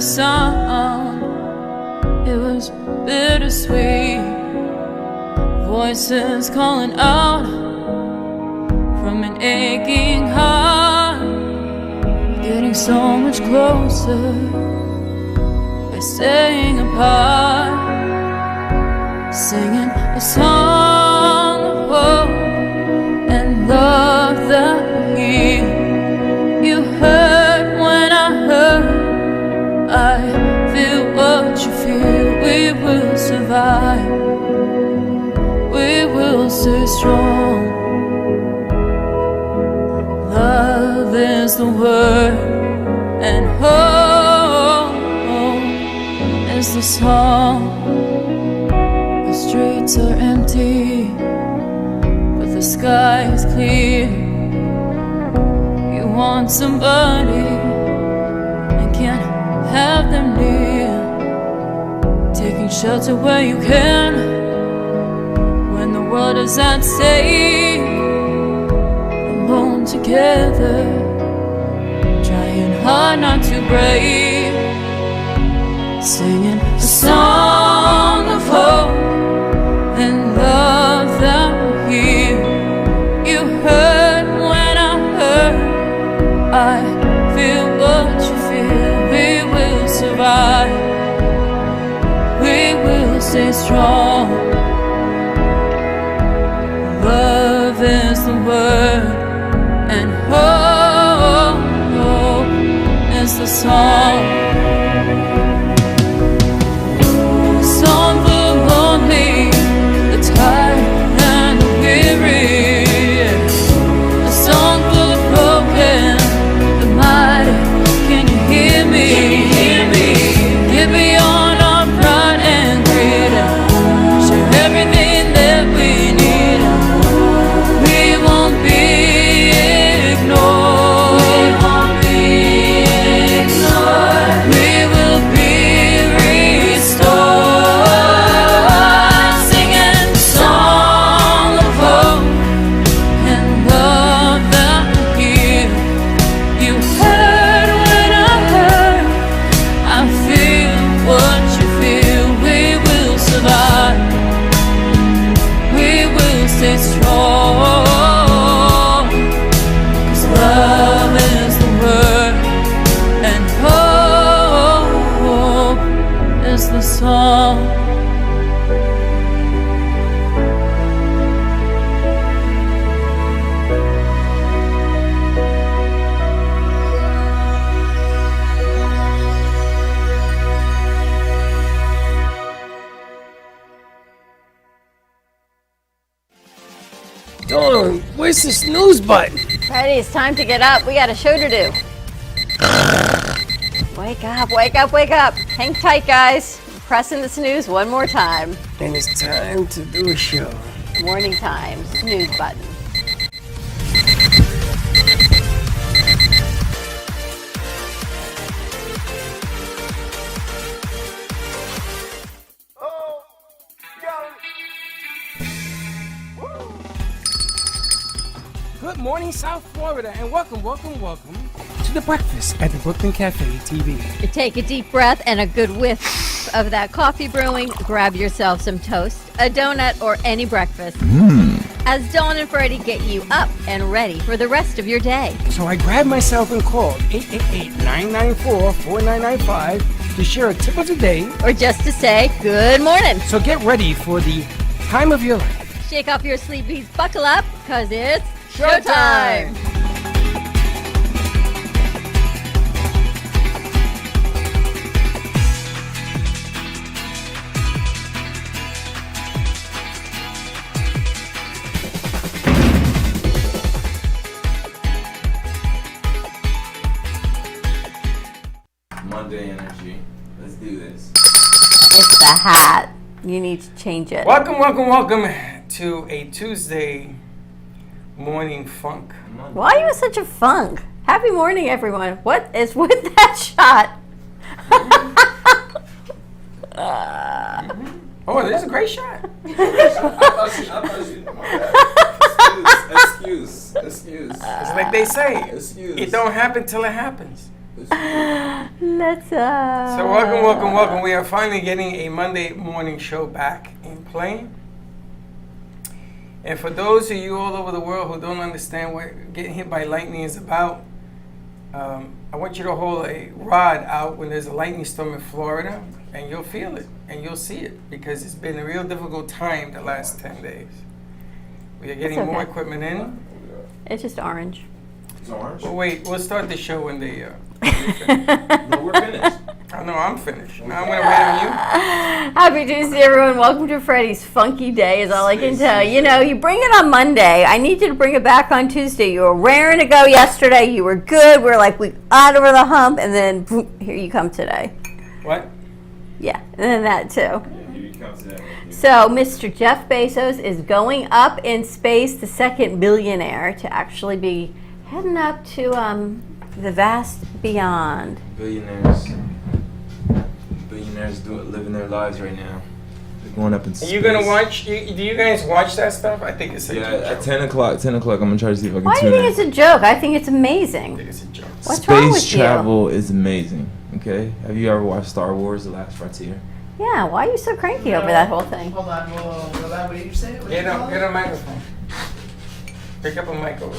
sound. It was bittersweet. Voices calling out from an aching heart, getting so much closer by staying apart, singing a song of hope and love that heals. You heard when I heard, I feel what you feel. We will survive, we will stay strong. Love is the word, and hope is the song. The streets are empty, but the sky is clear. You want somebody and can't have them near, taking shelter where you can when the world is at stake. Alone together, trying hard not to break, singing a song of hope and love that will heal. You heard when I heard, I feel what you feel. We will survive, we will stay strong. Love is the word, and hope is the song. A song for the lonely, the tired and the weary. A song for the broken, the mighty. Can you hear me? Get beyond our pride and greed, share everything that we need. We won't be ignored. We will be restored. Singing a song of hope and love that will heal. You heard when I heard, I feel what you feel. We will survive, we will stay strong, 'cause love is the word, and hope is the song. Dawn, where's the snooze button? Freddie, it's time to get up. We got a show to do. Wake up, wake up, wake up. Hang tight, guys. Pressing the snooze one more time. And it's time to do a show. Morning time, snooze button. Good morning, South Florida, and welcome to the breakfast at the Brooklyn Cafe TV. Take a deep breath and a good whiff of that coffee brewing. Grab yourself some toast, a donut, or any breakfast. As Dawn and Freddie get you up and ready for the rest of your day. So I grabbed myself and called 888-994-4995 to share a tip of the day. Or just to say good morning. So get ready for the time of your life. Shake off your sleepies, buckle up, cause it's showtime! Monday energy. Let's do this. It's the hat. You need to change it. Welcome to a Tuesday morning funk. Why are you in such a funk? Happy morning, everyone. What is with that shot? Oh, this is a great shot. I thought you. Excuse. It's like they say, Excuse. it don't happen till it happens. Let's So welcome. We are finally getting a Monday morning show back in play. And for those of you all over the world who don't understand what getting hit by lightning is about, I want you to hold a rod out when there's a lightning storm in Florida, and you'll feel it and you'll see it, because it's been a real difficult time the last 10 days. We are getting It's more okay. equipment in. It's just orange. It's orange. Well, wait, we'll start the show when they. No, we're finished. I know I'm finished. Now I'm gonna wait on you. Happy Tuesday, everyone. Welcome to Freddie's Funky Day, is all I can tell. You know, you bring it on Monday. I need you to bring it back on Tuesday. You were raring to go yesterday. You were good. We were like, we got over the hump, and then boom, here you come today. What? Yeah, and then that too. Yeah, you come to that. So, Mr. Jeff Bezos is going up in space, the second billionaire to actually be heading up to the vast beyond. Billionaires living their lives right now. They're going up in Are space. you gonna watch? Do you guys watch that stuff? I think it's a Yeah, joke. at 10 o'clock. 10 o'clock. I'm gonna try to see if I can Why do tune you think in. it's a joke? I think it's amazing. I think it's a joke. What's Space wrong with you? travel is amazing. Okay, have you ever watched Star Wars: The Last Frontier? Yeah, why are you so cranky over that whole thing? Hold on, whoa, what did you say? Get a microphone. Pick up a mic over.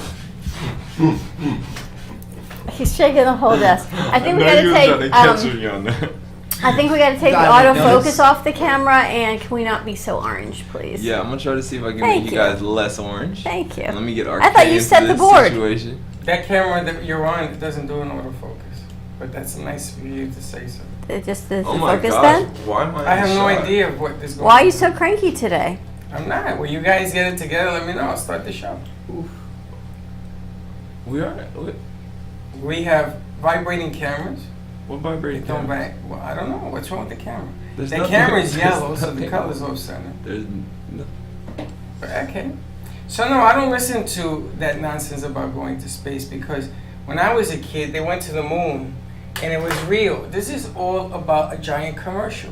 He's shaking the whole desk. I think we gotta take. you on that. I think we gotta take the God, autofocus no. off the camera, and can we not be so orange, please? Yeah, I'm gonna try to see if I can Thank make you you. guys less orange. Thank you. Let me get I thought you into set the this board. Situation. That camera that you're on, it doesn't do an autofocus. But that's nice of you to say so. It just the Oh my focus gosh, then? why am I? I have no shy? idea of what is going Why are on. you so cranky today? I'm not. Well, you guys get it together. Let me know. I'll start the show. We are. We have vibrating cameras. What vibrating Don't camera? back. Well, I don't know. What's wrong with the camera? There's The nothing- camera is there's yellow, so the nothing- color's off center. There's no, Okay. So no, I don't listen to that nonsense about going to space, because when I was a kid, they went to the moon, and it was real. This is all about a giant commercial.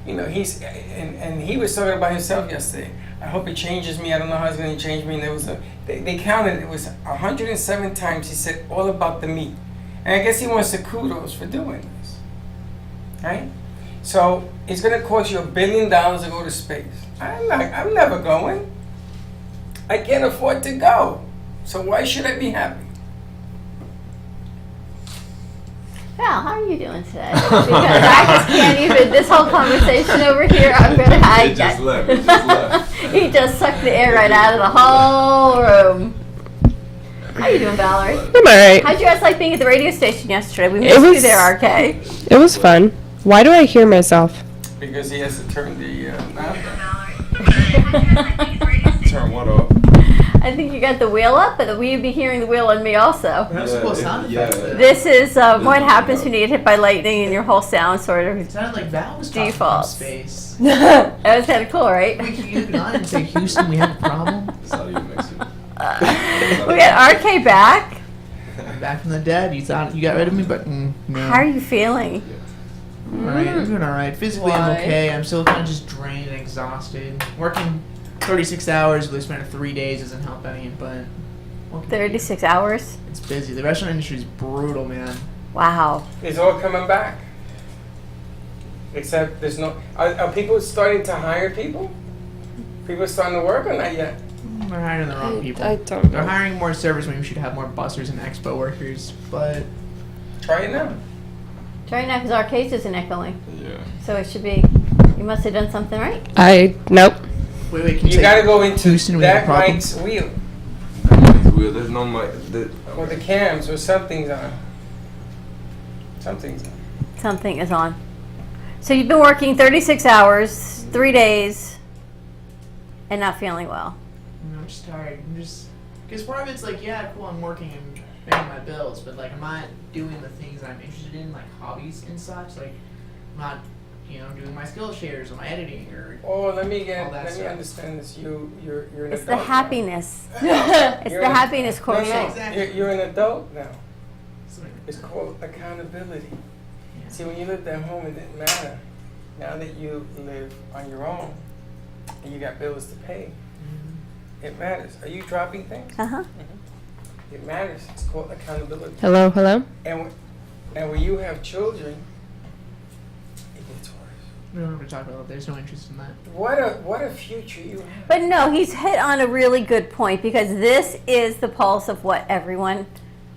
You know, and he was talking about himself yesterday. I hope it changes me. I don't know how it's going to change me. And there was they counted, it was 107 times he said all about the meat. And I guess he wants the kudos for doing this, right? So it's going to cost you $1 billion to go to space. I'm never going. I can't afford to go. So why should I be happy? Val, how are you doing today? Because I just can't even, this whole conversation over here, I'm going to It hide just that. left. It just left. He just sucked the air right out of the whole room. How you doing, Valerie? I'm alright. How'd you guys like being at the radio station yesterday? We missed It you was- there, RK. It was fun. Why do I hear myself? Because he has to turn the knob down. Turn what off? I think you got the wheel up, but we'd be hearing the wheel on me also. That's a cool sound yeah. effect. This is what happens when you get hit by lightning and your whole sound sort It of. sounded like Val was talking Defaults. from space. That was kind of cool, right? You can on and say, Houston, we have a problem. That's how you mix it. We got RK back. I'm back from the dead. You thought you got rid of me, but no. How are you feeling? Alright, I'm doing alright. Physically, Why? I'm okay. I'm still kind of just drained and exhausted. Working 36 hours for the span of 3 days doesn't help any, but. what can you do? 36 hours? It's busy. The restaurant industry is brutal, man. Wow. It's all coming back. Except there's no. Are people starting to hire people? People starting to work or not yet? They're hiring the wrong people. I don't They're know. hiring more servers when we should have more bussers and expo workers, but. Try it now. Try now because our case isn't echoing. Yeah. So it should be. You must have done something right. Nope. Wait, can You gotta go into Houston, we have a that problem. mic's wheel. There's no mic. Or the cams, or something's on. Something's on. Something is on. So you've been working 36 hours, 3 days, and not feeling well. I'm just tired. I'm just because part of it's like, yeah, cool, I'm working and paying my bills, but like I'm not doing the things I'm interested in, like hobbies and such. Like I'm not, doing my skill shares or my editing or. Oh, let me All that stuff. understand this. You're an It's adult the now. happiness. It's You're the an- happiness No, quotient. no, Exactly. you're an adult now. Something like It's that. called accountability. Yeah. See, when you lived at home, it didn't matter. Now that you live on your own and you got bills to pay, Mhm. it matters. Are you dropping things? Uh huh. It matters. It's called accountability. Hello, hello. And And when you have children, it gets worse. We don't have to talk about that. There's no interest in that. What a future you have. But no, he's hit on a really good point because this is the pulse of what everyone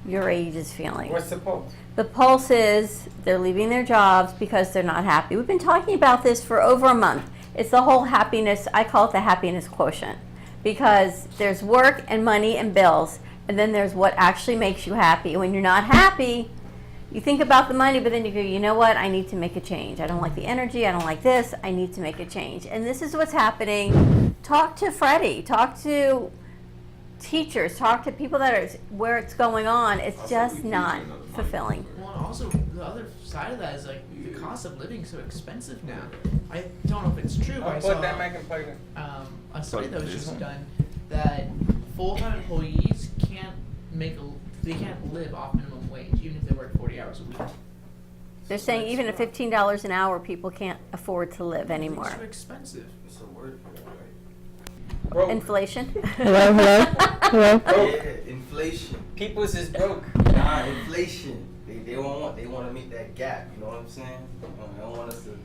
your age is feeling. What's the pulse? The pulse is they're leaving their jobs because they're not happy. We've been talking about this for over a month. It's the whole happiness, I call it the happiness quotient, because there's work and money and bills, and then there's what actually makes you happy. When you're not happy, you think about the money, but then you go, you know what, I need to make a change. I don't like the energy, I don't like this, I need to make a change. And this is what's happening. Talk to Freddie, talk to teachers, talk to people that are where it's going on. It's just not fulfilling. Well, and also the other side of that is like the cost of living is so expensive now. I don't know if it's true, but I I'll saw put that back in play. a study that was This just one? done that full-time employees can't they can't live off minimum wage even if they work 40 hours a week. They're saying even at $15 an hour, people can't afford to live It's anymore. so expensive. It's a word for that, right? Broke. Inflation. Hello, hello, hello. Broke. Yeah, inflation. People's is broke. Nah, inflation. They want to meet that gap. You know what I'm saying? They don't want us to.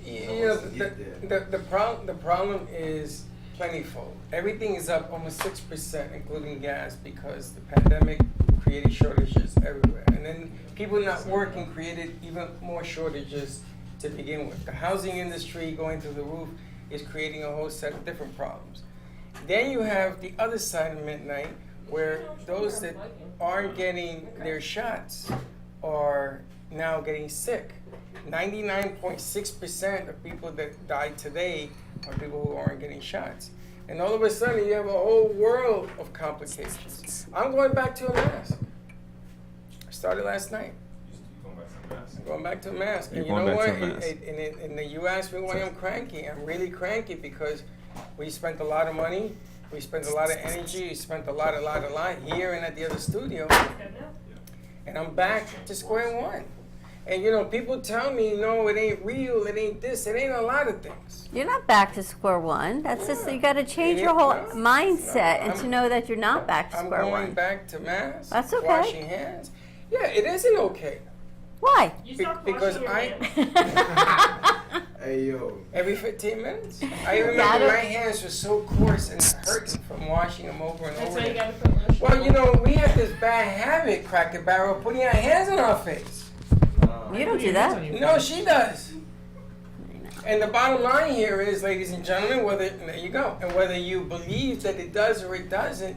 You know, the problem is plentiful. Everything is up almost 6%, including gas, because the pandemic created shortages everywhere. And then people not working created even more shortages to begin with. The housing industry going through the roof is creating a whole set of different problems. Then you have the other side of midnight, where those that aren't getting their shots are now getting sick. 99.6% of people that die today are people who aren't getting shots. And all of a sudden, you have a whole world of complications. I'm going back to a mask. I started last night. I'm going back to a mask. And you You're know going what? back to a mask. And you asked me why I'm cranky. I'm really cranky because we spent a lot of money. We spent a lot of energy. We spent a lot here and at the other studio. And I'm back to square one. And you know, people tell me, no, it ain't real, it ain't this, it ain't a lot of things. You're not back to square one. That's just, you got to change your whole mindset and to know that you're not back to I'm square going one. back to mass, That's okay. washing hands. Yeah, it isn't okay. Why? Because I, Hey yo. every 15 minutes, I remember Gotta- my hands were so coarse and hurting from washing them over and That's over why you again. gotta put lotion. Well, you know, we have this bad habit, Cracker Barrel, putting our hands on our face. You don't do that. No, she does. And the bottom line here is, ladies and gentlemen, there you go. And whether you believe that it does or it doesn't,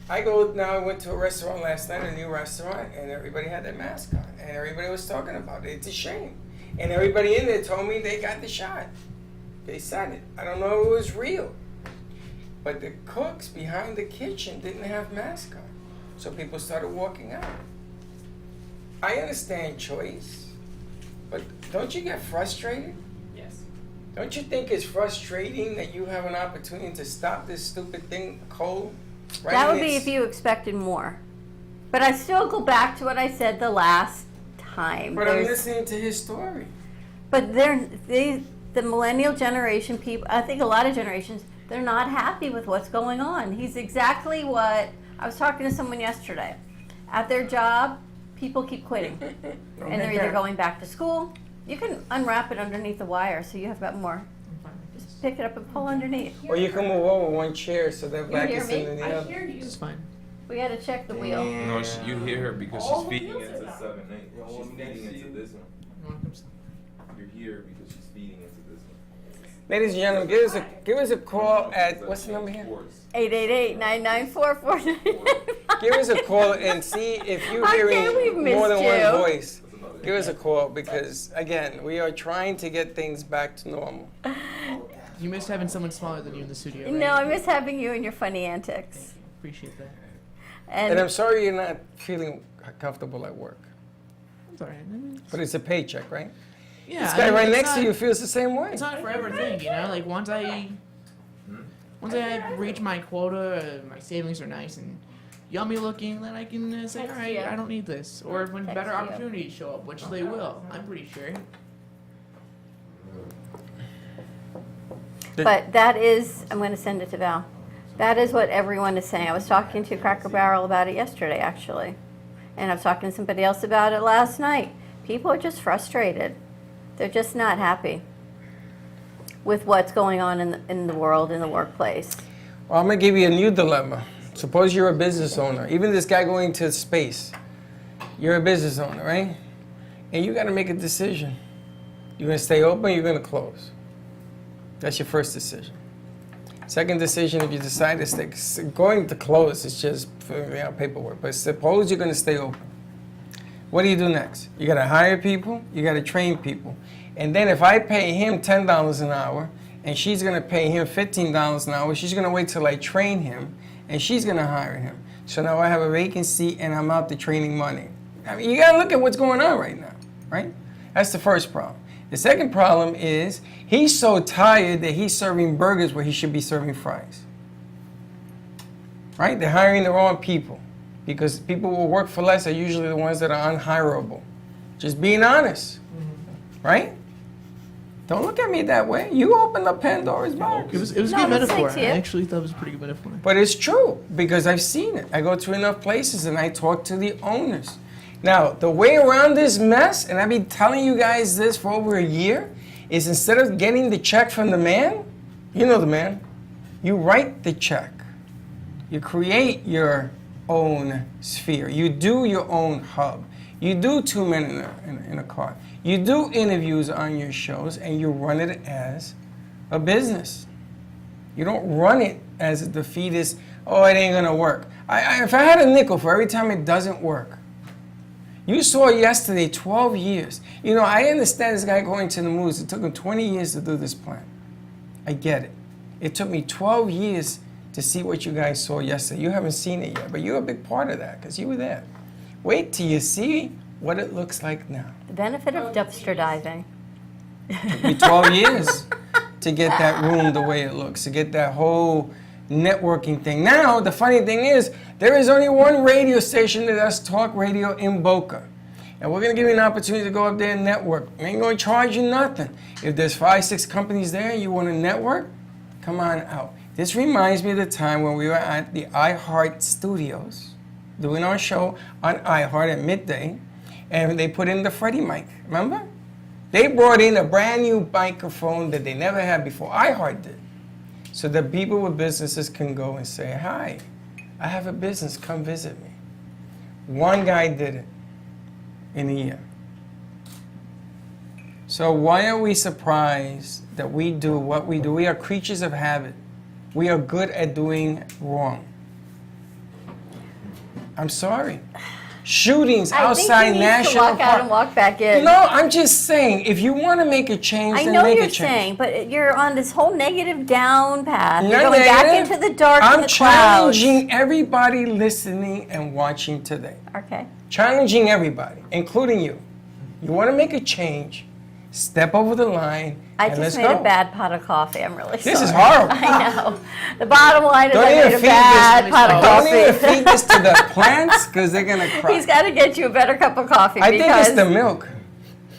I went to a restaurant last night, a new restaurant, and everybody had their mask on. And everybody was talking about it. It's a shame. And everybody in there told me they got the shot. They said it. I don't know if it was real. But the cooks behind the kitchen didn't have masks on. So people started walking out. I understand choice. But don't you get frustrated? Yes. Don't you think it's frustrating that you have an opportunity to stop this stupid thing cold? Right That in would be its- if you expected more. But I still go back to what I said the last time. But I'm There's- listening to his story. But the millennial generation people, I think a lot of generations, they're not happy with what's going on. He's exactly what, I was talking to someone yesterday. At their job, people keep quitting. And they're either going back to school. You can unwrap it underneath the wire so you have got more. Just pick it up and pull underneath. Or you can move over one chair so that back hear is me? in the other. It's fine. We gotta check the wheel. No, you hear her because All she's the feeding wheels into are down. 7-8. You don't She's want me to feeding see into you? this one. You're here because she's feeding into this one. Ladies and gentlemen, give us a call at, what's the number here? 888-994-49. Give us a call and see if you're How can we hearing miss more than you? one voice. Give us a call because, again, we are trying to get things back to normal. You missed having someone smaller than you in the studio. Right? No, I miss having you and your funny antics. Appreciate that. And I'm sorry you're not feeling comfortable at work. It's alright. I mean, But it's a paycheck, right? yeah, This I guy mean, right it's next to not- you feels the same way. It's not a forever thing, you know. Like once I reach my quota, my savings are nice and yummy looking, then I can say, Text all right, you. I don't need this. Or when Text better you. opportunities show up, which they will, I'm pretty sure. But that is, I'm going to send it to Val. That is what everyone is saying. I was talking to Cracker Barrel about it yesterday, actually. and I was talking to somebody else about it last night. People are just frustrated. They're just not happy with what's going on in the world, in the workplace. Well, I'm gonna give you a new dilemma. Suppose you're a business owner. Even this guy going to space, you're a business owner, right? And you got to make a decision. You're gonna stay open. You're gonna close. That's your first decision. Second decision, if you decide to stay, going to close is just filling out paperwork. But suppose you're gonna stay open. What do you do next? You gotta hire people. You gotta train people. And then if I pay him $10 an hour, and she's gonna pay him $15 an hour, she's gonna wait till I train him, and she's gonna hire him. So now I have a vacancy, and I'm out the training money. I mean, you gotta look at what's going on right now, right? That's the first problem. The second problem is he's so tired that he's serving burgers where he should be serving fries. Right? They're hiring the wrong people because people who will work for less are usually the ones that are unhirable. Just being honest. Right? Don't look at me that way. You opened up Pandora's box. It was a No, good that's metaphor. sick, yeah. I actually thought it was a pretty good metaphor. But it's true because I've seen it. I go to enough places and I talk to the owners. Now, the way around this mess, and I've been telling you guys this for over a year, is instead of getting the check from the man, you know the man, you write the check. You create your own sphere. You do your own hub. You do 2 men in a car. You do interviews on your shows, and you run it as a business. You don't run it as a defeatist, oh, it ain't gonna work. If I had a nickel for every time it doesn't work, you saw yesterday 12 years. You know, I understand this guy going to the movies. It took him 20 years to do this plan. I get it. It took me 12 years to see what you guys saw yesterday. You haven't seen it yet, but you're a big part of that because you were there. Wait till you see what it looks like now. The benefit of dumpster diving. It took me 12 years to get that room the way it looks, to get that whole networking thing. Now, the funny thing is, there is only one radio station that does talk radio in Boca. And we're going to give you an opportunity to go up there and network. We ain't going to charge you nothing. If there's 5, 6 companies there and you want to network, come on out. This reminds me of the time when we were at the iHeart Studios doing our show on iHeart at midday, and they put in the Freddie mic. Remember? They brought in a brand new microphone that they never had before. iHeart did. So that people with businesses can go and say, hi, I have a business, come visit me. One guy did it in a year. So why are we surprised that we do what we do? We are creatures of habit. We are good at doing wrong. I'm sorry. Shootings outside I think he needs to national walk out and park. walk back in. No, I'm just saying, if you want to make a change, I then know make you're a change. saying, but you're on this whole negative down path. You're Not going back negative. into the dark I'm and the clouds. challenging everybody listening and watching today. Okay. Challenging everybody, including you. You want to make a change, step over the line, I and just let's made go. a bad pot of coffee. I'm really sorry. This is horrible. I know. The bottom line is Don't I even made a feed bad this. pot of Don't even coffee. feed this to the plants because they're gonna cry. He's got to get you a better cup of coffee I think because it's the milk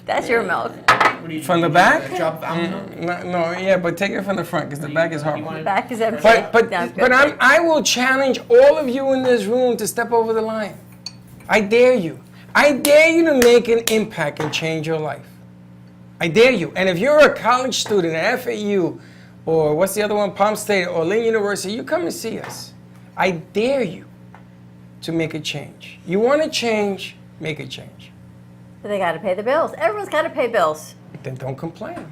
that's your milk. What do you from do? the back. Drop almond milk? No, yeah, but take it from the front because the back is You horrible. want it- Back is empty. But Sounds good. but I will challenge all of you in this room to step over the line. I dare you. I dare you to make an impact and change your life. I dare you. And if you're a college student at FAU or what's the other one, Palm State or Lynn University, you come and see us. I dare you to make a change. You want to change, make a change. But they got to pay the bills. Everyone's got to pay bills. Then don't complain.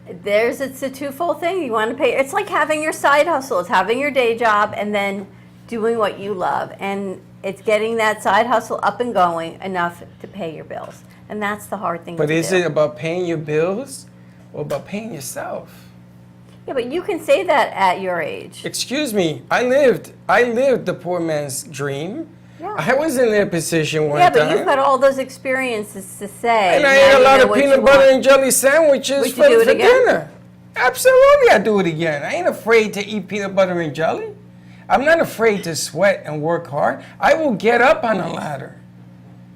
It's a twofold thing. You want to pay. It's like having your side hustle. It's having your day job and then doing what you love. And it's getting that side hustle up and going enough to pay your bills. And that's the hard thing But to is do. it about paying your bills or about paying yourself? Yeah, but you can say that at your age. Excuse me, I lived the poor man's dream. Yeah. I was in their position one Yeah, time. but you've had all those experiences to say. and I now ate a you lot know of what peanut you butter want. and jelly sandwiches Would you for do it again? dinner. Absolutely, I do it again. I ain't afraid to eat peanut butter and jelly. I'm not afraid to sweat and work hard. I will get up on a ladder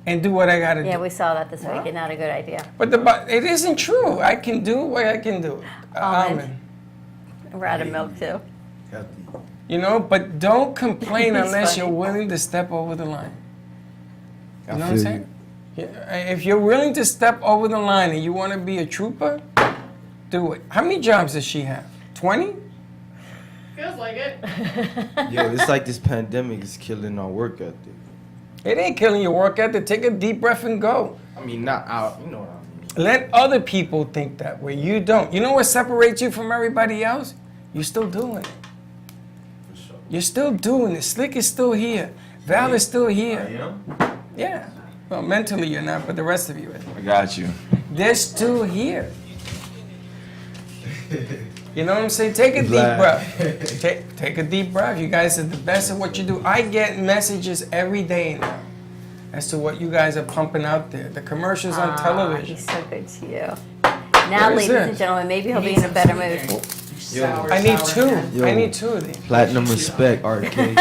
and do what I got to Yeah, do. we saw that this week. Not a good idea. But it isn't true. I can do what I can do. Almond. We're out of milk too. You know, but don't complain He's unless funny. you're willing to step over the line. You know what I'm saying? Yeah, if you're willing to step over the line and you want to be a trooper, do it. How many jobs does she have? 20? Feels like it. Yo, it's like this pandemic is killing our work ethic. It ain't killing your work ethic. Take a deep breath and go. I mean, not out. You know what I mean? Let other people think that way. You don't. You know what separates you from everybody else? You're still doing it. For sure. You're still doing it. Slick is still here. Val is still here. am. Yeah. Well, mentally you're not, but the rest of you is. I got you. They're still here. You know what I'm saying? Take a deep Glad. breath. Take a deep breath. You guys are the best at what you do. I get messages every day now as to what you guys are pumping out there. The commercials on television. He's so good to you. Now, What is ladies it? and gentlemen, maybe he'll be in a better mood. I need two. Yo. I need two of these. Platinum respect, RK.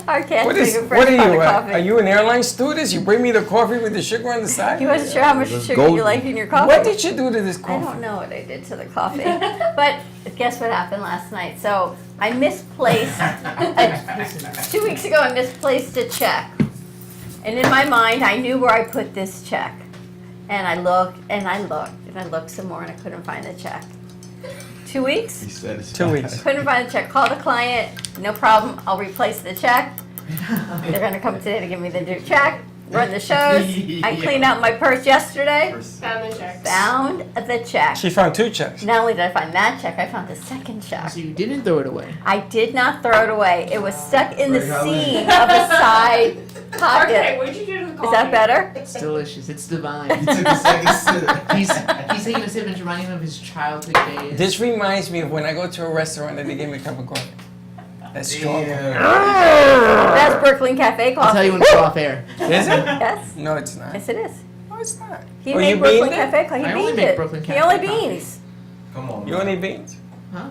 Our cat's What is? taking What are fresh pot of you? coffee. Are you an airline stewardess? You bring me the coffee with the sugar on the side? He wasn't sure how much Let's sugar go. you like in your coffee. What did you do to this I coffee? don't know what I did to the coffee. But guess what happened last night? So I misplaced, 2 weeks ago, I misplaced a check. And in my mind, I knew where I put this check. And I looked, and I looked, and I looked some more, and I couldn't find the check. 2 weeks? He said it's 2 weeks. Couldn't find the check. Call the client, no problem, I'll replace the check. They're gonna come today to give me the new check, run the shows. I cleaned out my purse yesterday, Found the check. found the check. She found two checks. Not only did I find that check, I found the second check. So you didn't throw it away. I did not throw it away. It was stuck in the seam of a side pocket. what'd you do to the coffee? Is that better? It's delicious. It's divine. He took a second sip. He's taking a sip and it's reminding him of his childhood days. This reminds me of when I go to a restaurant and they give me a cup of coffee. That's strong. That's Brooklyn Cafe coffee. I'll tell you when it's off air. Is it? Yes. No, it's not. Yes, it is. No, it's not. He Oh, made you Brooklyn beaned it? Cafe coffee. He I only beans make it. Brooklyn He Cafe only coffee. beans. Come on. You only beans? Huh?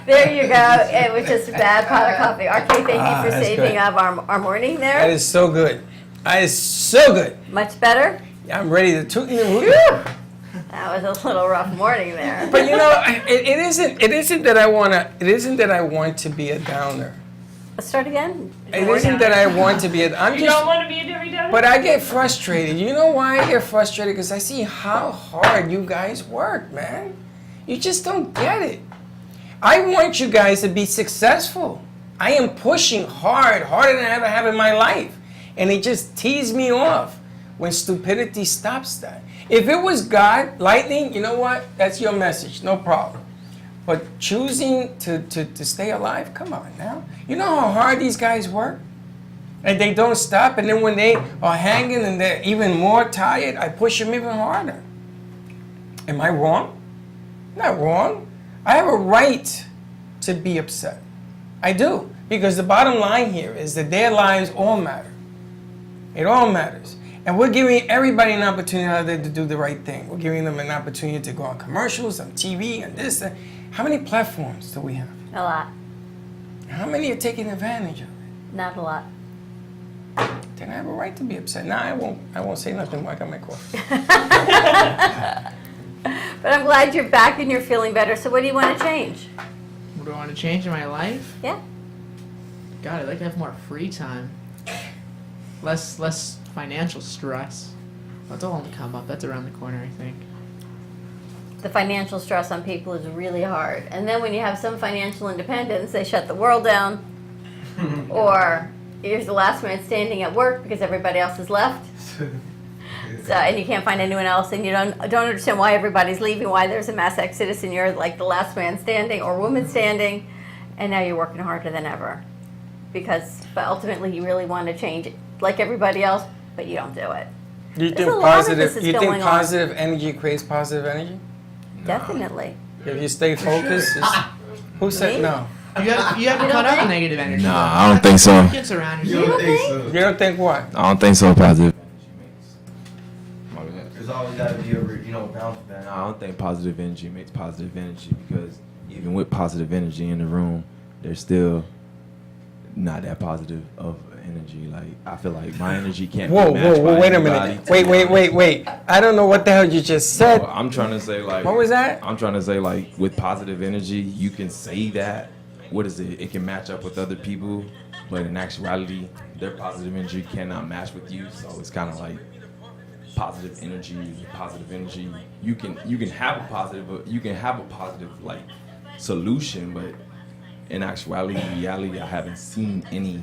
There you go. It was just a bad pot of coffee. RK, thank you for that's saving good. up our morning That there. is so good. That is so good. Much better. I'm ready to toot in the hoot. That was a little rough morning there. But you know, it isn't that I want to be a downer. Let's start again. It isn't that I want to be I'm You don't just, want to be a Debbie Downer? but I get frustrated. You know why I get frustrated? Because I see how hard you guys work, man. You just don't get it. I want you guys to be successful. I am pushing hard, harder than I ever have in my life. And it just tees me off when stupidity stops that. If it was God, lightning, you know what? That's your message, no problem. But choosing to stay alive, come on now. You know how hard these guys work? And they don't stop, and then when they are hanging and they're even more tired, I push them even harder. Am I wrong? Not wrong. I have a right to be upset. I do. Because the bottom line here is that their lives all matter. It all matters. And we're giving everybody an opportunity out there to do the right thing. We're giving them an opportunity to go on commercials, on TV, and this. That. How many platforms do we have? A lot. How many are taking advantage of it? Not a lot. Then I have a right to be upset. Now I won't say nothing while I got my coffee. But I'm glad you're back and you're feeling better. So what do you want to change? What do I want to change in my life? Yeah. God, I'd like to have more free time. Less financial stress. That's all on the come up. That's around the corner, I think. The financial stress on people is really hard. And then when you have some financial independence, they shut the world down. Or you're the last man standing at work because everybody else has left. So, and you can't find anyone else, and you don't understand why everybody's leaving, why there's a mass exodus, and you're like the last man standing or woman standing, and now you're working harder than ever. But ultimately you really want to change it like everybody else, but you don't do it. You There's think a lot of this positive? is You think going on. positive energy creates positive energy? Definitely. If you stay focused, who said Me? no? You have to don't cut out think? negative energy. Nah, I don't think so. You can surround yourself. You don't think what? I don't think so. Positive. There's always got to be a bounce back. I don't think positive energy makes positive energy because even with positive energy in the room, there's still not that positive of energy. Like I feel like my energy can't. Whoa, be matched whoa, by wait a anybody. minute. Wait. I don't know what the hell you just said. I'm trying to say like. What was that? I'm trying to say like with positive energy, you can say that, what is it? It can match up with other people, but in actuality, their positive energy cannot match with you. So it's kind of like positive energy. You can have a positive, but you can have a positive like solution, but in actuality, reality, I haven't seen any.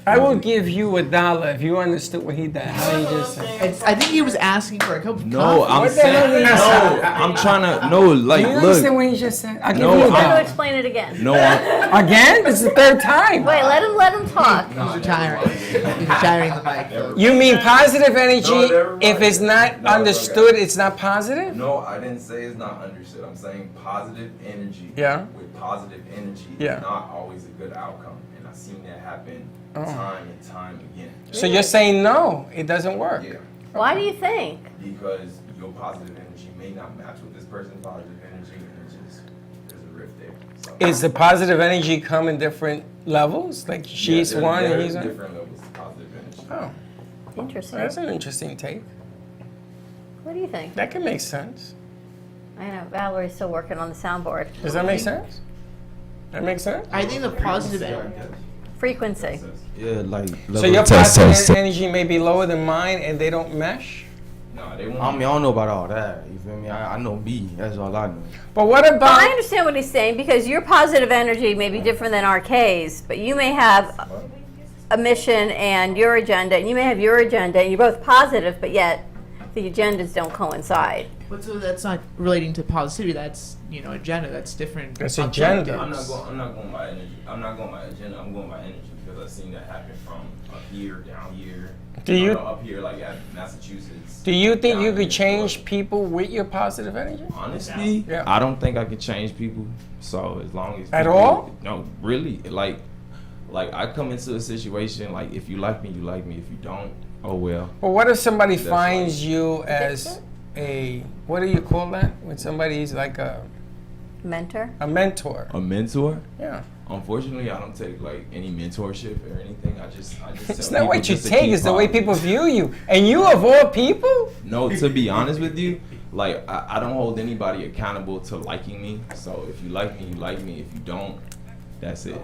I will give you $1 if you understood what he did. How he just said. I think he was asking for a cup of No, coffee. I'm What the hell saying did he no. say? I'm trying to no, like You understand look. what he just said? I'll give No, you Try to $1. explain it again. No, Again? This is the third time. Wait, let him talk. He's retiring. He's retiring the mic. You mean positive energy? No, never mind. If it's not No, understood, it's not positive? No, I didn't say it's not understood. I'm saying positive energy Yeah. with positive energy Yeah. is not always a good outcome. And I've seen that happen time and time again. So you're saying no, it doesn't work. Yeah. Why do you think? Because your positive energy may not match with this person's positive energy and it's just there's a rift there. So, Is the positive energy come in different levels? Like she's there's- one and there's he's one? different levels of positive energy. Oh, Interesting. that's an interesting take. What do you think? That can make sense. I know Valerie's still working on the soundboard. Does that make sense? That makes sense? I think the positive energy. Frequency. Yeah, like. So your positive energy may be lower than mine and they don't mesh? No, they won't. I mean, I don't know about all that. You feel me? I know me. That's all I know. But what But I about... understand what he's saying because your positive energy may be different than RK's, but you may have a mission and your agenda, and you may have your agenda, and you're both positive, but yet the agendas don't coincide. But so that's not relating to positivity. That's agenda. That's different. That's agenda. objectives. I'm not going by energy. I'm not going by agenda. I'm going by energy because I've seen that happen from up here, down here. Do you- up here like at Massachusetts? Do you think down you here, could change Florida. people with your positive energy? Honestly, Yeah. I don't think I can change people. So as long as At people- all? No, really. Like I come into a situation like if you like me, you like me. If you don't, oh well. But what if somebody That's finds right. you as a... What do you call that? When somebody's like a Mentor? mentor? A mentor? Yeah. Unfortunately, I don't take like any mentorship or anything. I just It's tell not what people you just to take, keep it's the way positive. people view you. And you of all people? No, to be honest with you, like I don't hold anybody accountable to liking me. So if you like me, you like me. If you don't, that's it.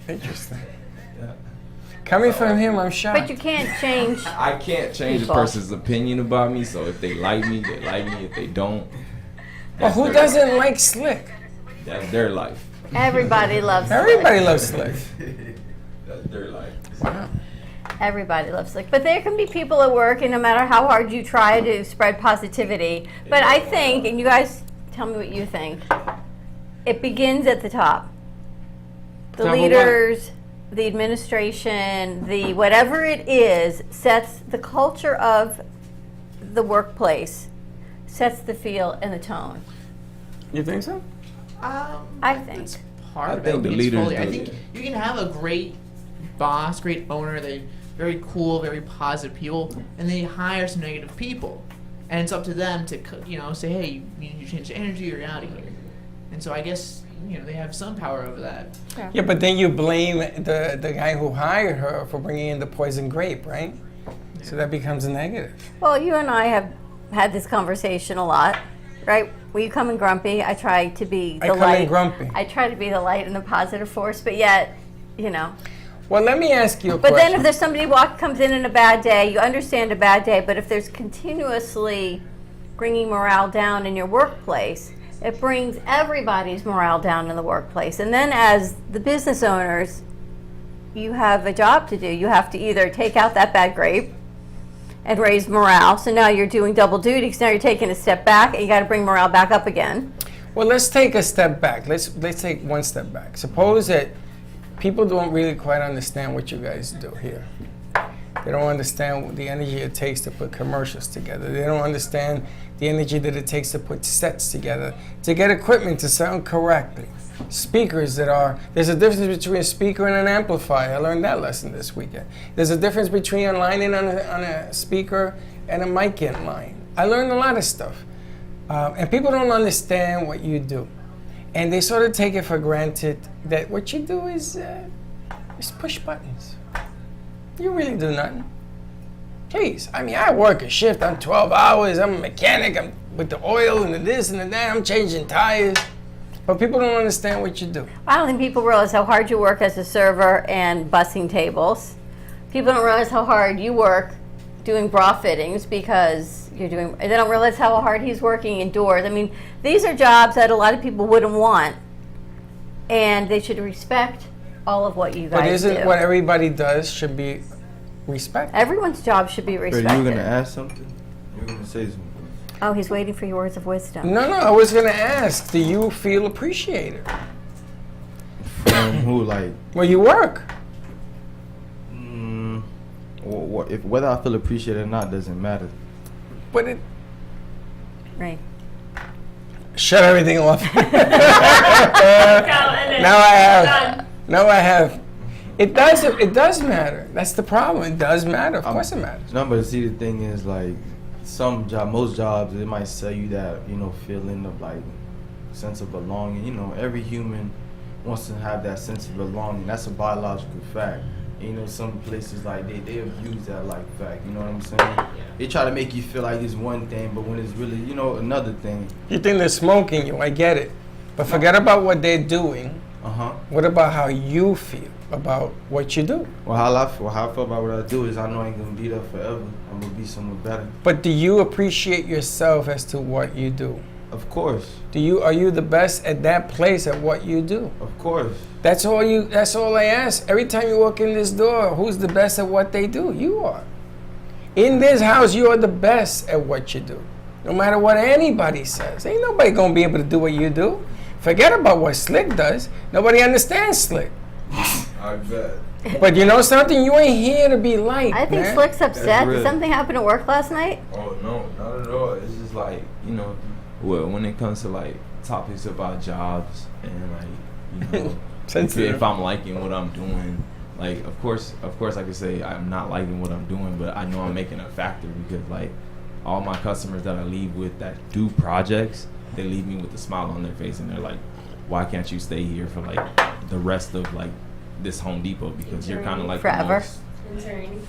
Interesting. Yeah. Coming from him, I'm shocked. But you can't change. I can't change People. a person's opinion about me. So if they like me, they like me. If they don't, But that's who their doesn't life. like Slick? That's their life. Everybody loves Everybody Slick. loves Slick. That's their life. Wow. Everybody loves Slick. But there can be people at work, and no matter how hard you try to spread positivity, but I think, and you guys tell me what you think, it begins at the top. The Top of what? leaders, the administration, the whatever it is, sets the culture of the workplace, sets the feel and the tone. You think so? I think. That's part I of think it. the It's leaders fully- I do think that. you can have a great boss, great owner. They very cool, very positive people, and they hire some negative people, and it's up to them to say, hey, you need to change the energy, or you're out of here. And so I guess they have some power over that. Yeah, but then you blame the guy who hired her for bringing in the poison grape, right? So that becomes a negative. Well, you and I have had this conversation a lot, right? When you come in grumpy, I try to be the I come light. in grumpy. I try to be the light and the positive force, but yet, Well, let me ask you a But question. then if there's somebody comes in a bad day, you understand a bad day, but if there's continuously bringing morale down in your workplace, it brings everybody's morale down in the workplace. And then as the business owners, you have a job to do. You have to either take out that bad grape and raise morale. So now you're doing double duty because now you're taking a step back and you got to bring morale back up again. Well, let's take a step back. Let's take one step back. Suppose that people don't really quite understand what you guys do here. They don't understand the energy it takes to put commercials together. They don't understand the energy that it takes to put sets together, to get equipment to sound correctly. Speakers there's a difference between a speaker and an amplifier. I learned that lesson this weekend. There's a difference between a line in on a speaker and a mic in line. I learned a lot of stuff. And people don't understand what you do. And they sort of take it for granted that what you do is push buttons. You really do nothing. Please, I work a shift. I'm 12 hours. I'm a mechanic. I'm with the oil and the this and the that. I'm changing tires. But people don't understand what you do. I don't think people realize how hard you work as a server and bussing tables. People don't realize how hard you work doing bra fittings because they don't realize how hard he's working indoors. I mean, these are jobs that a lot of people wouldn't want, and they should respect all of what you guys But isn't do. what everybody does should be respected? Everyone's job should be Brady, respected. you were gonna ask something? You were gonna say something. Oh, he's waiting for your words of wisdom. No, I was going to ask, do you feel appreciated? From who, like, Well, you work. if whether I feel appreciated or not doesn't matter. But it, Right. shut everything off. Now I have. It does matter. That's the problem. It does matter. Of course it matters. No, but see, the thing is, like, most jobs, it might sell you that, feeling of, like, sense of belonging. Every human wants to have that sense of belonging. That's a biological fact. Some places, like, they abuse that, like, fact. You know what I'm saying? They try to make you feel like it's one thing, but when it's really, another thing. You think they're smoking you. I get it. But forget about what they're doing. What about how you feel about what you do? Well, how I feel about what I do is I know I ain't gonna be there forever. I'm gonna be somewhere better. But do you appreciate yourself as to what you do? Of course. Are you the best at that place at what you do? Of course. That's all I ask. Every time you walk in this door, who's the best at what they do? You are. In this house, you are the best at what you do. No matter what anybody says. Ain't nobody gonna be able to do what you do. Forget about what Slick does. Nobody understands Slick. I bet. But you know something? You ain't here to be liked, I think man. Slick's upset. That's Did real. something happen at work last night? Oh no, not at all. It's just like, well, when it comes to like topics about jobs and like, Sensitive. if I'm liking what I'm doing, like of course I could say I'm not liking what I'm doing, but I know I'm making a factor because like all my customers that I leave with that do projects, they leave me with a smile on their face and they're like, why can't you stay here for like the rest of like this Home Depot because you're kind of like the Forever. most-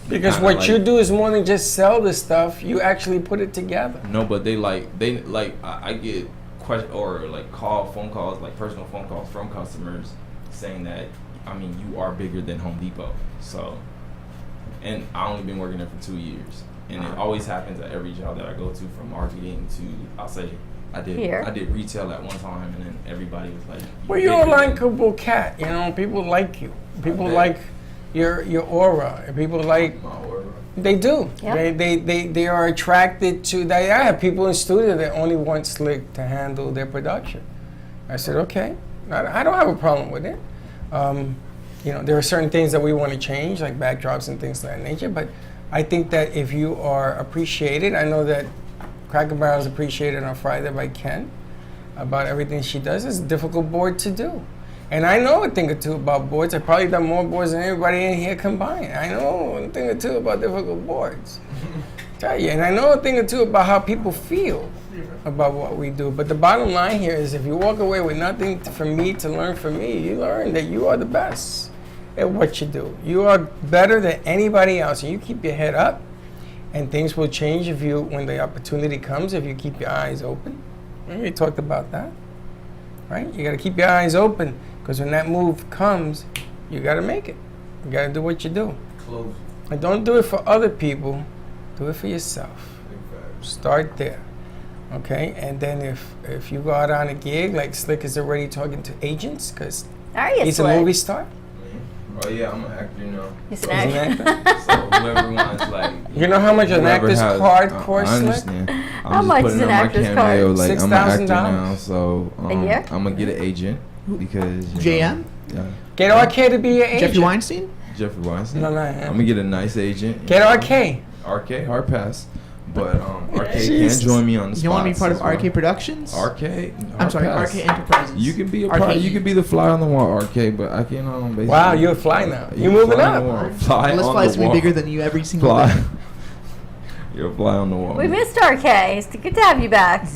Because kinda what like- you do is more than just sell the stuff. You actually put it together. No, but I get phone calls, like personal phone calls from customers saying that, you are bigger than Home Depot. So, and I only been working there for 2 years, and it always happens at every job that I go to, from marketing to, I'll say, I did retail at one time, and then everybody was like, Well, you're a bigger than-" likable cat. People like you. People bet. like your aura. People like. My order. They do. Yeah. They are attracted to that. I have people in studio that only want Slick to handle their production. I said, okay, I don't have a problem with it. There are certain things that we want to change, like backdrops and things of that nature. But I think that if you are appreciated, I know that Cracker Barrel is appreciated on Friday by Ken about everything she does. It's a difficult board to do. And I know a thing or two about boards. I've probably done more boards than everybody in here combined. I know a thing or two about difficult boards. Tell you. And I know a thing or two about how people feel about what we do. But the bottom line here is if you walk away with nothing from me to learn from me, you learn that you are the best at what you do. You are better than anybody else. And you keep your head up, and things will change when the opportunity comes, if you keep your eyes open. We talked about that, right? You got to keep your eyes open. Because when that move comes, you got to make it. You got to do what you do. Close. And don't do it for other people. Do it for yourself. Start there. Okay? And then if you go out on a gig, like Slick is already talking to agents, because Are you he's Slick? a movie star. Oh yeah, I'm an actor now. He's an He's actor. an actor. So whoever wants, like, You know how much an whoever actor's has- card I costs, Slick? understand. I'm How just much putting is an on my actor's cameo, card? like I'm an actor $6,000? now, so A year? I'm gonna get an agent because JM? Yeah, Get RK to be your agent. Jeffrey Weinstein? Jeffrey Weinstein. No, I'm him. gonna get a nice agent. Get RK. RK, hard pass, but RK Jesus. can join me on the You want to be spots part as of well. RK Productions? RK. I'm sorry, pass. RK Enterprises. You can be a RK. part. You can be the fly on the wall, RK, but I can't basically. Wow, you're a fly now. You You're moving fly on up. the wall. Fly Let's on fly the to be wall. bigger than you every single Fly. day. You're a fly on the wall. We missed RK. It's good to have you back.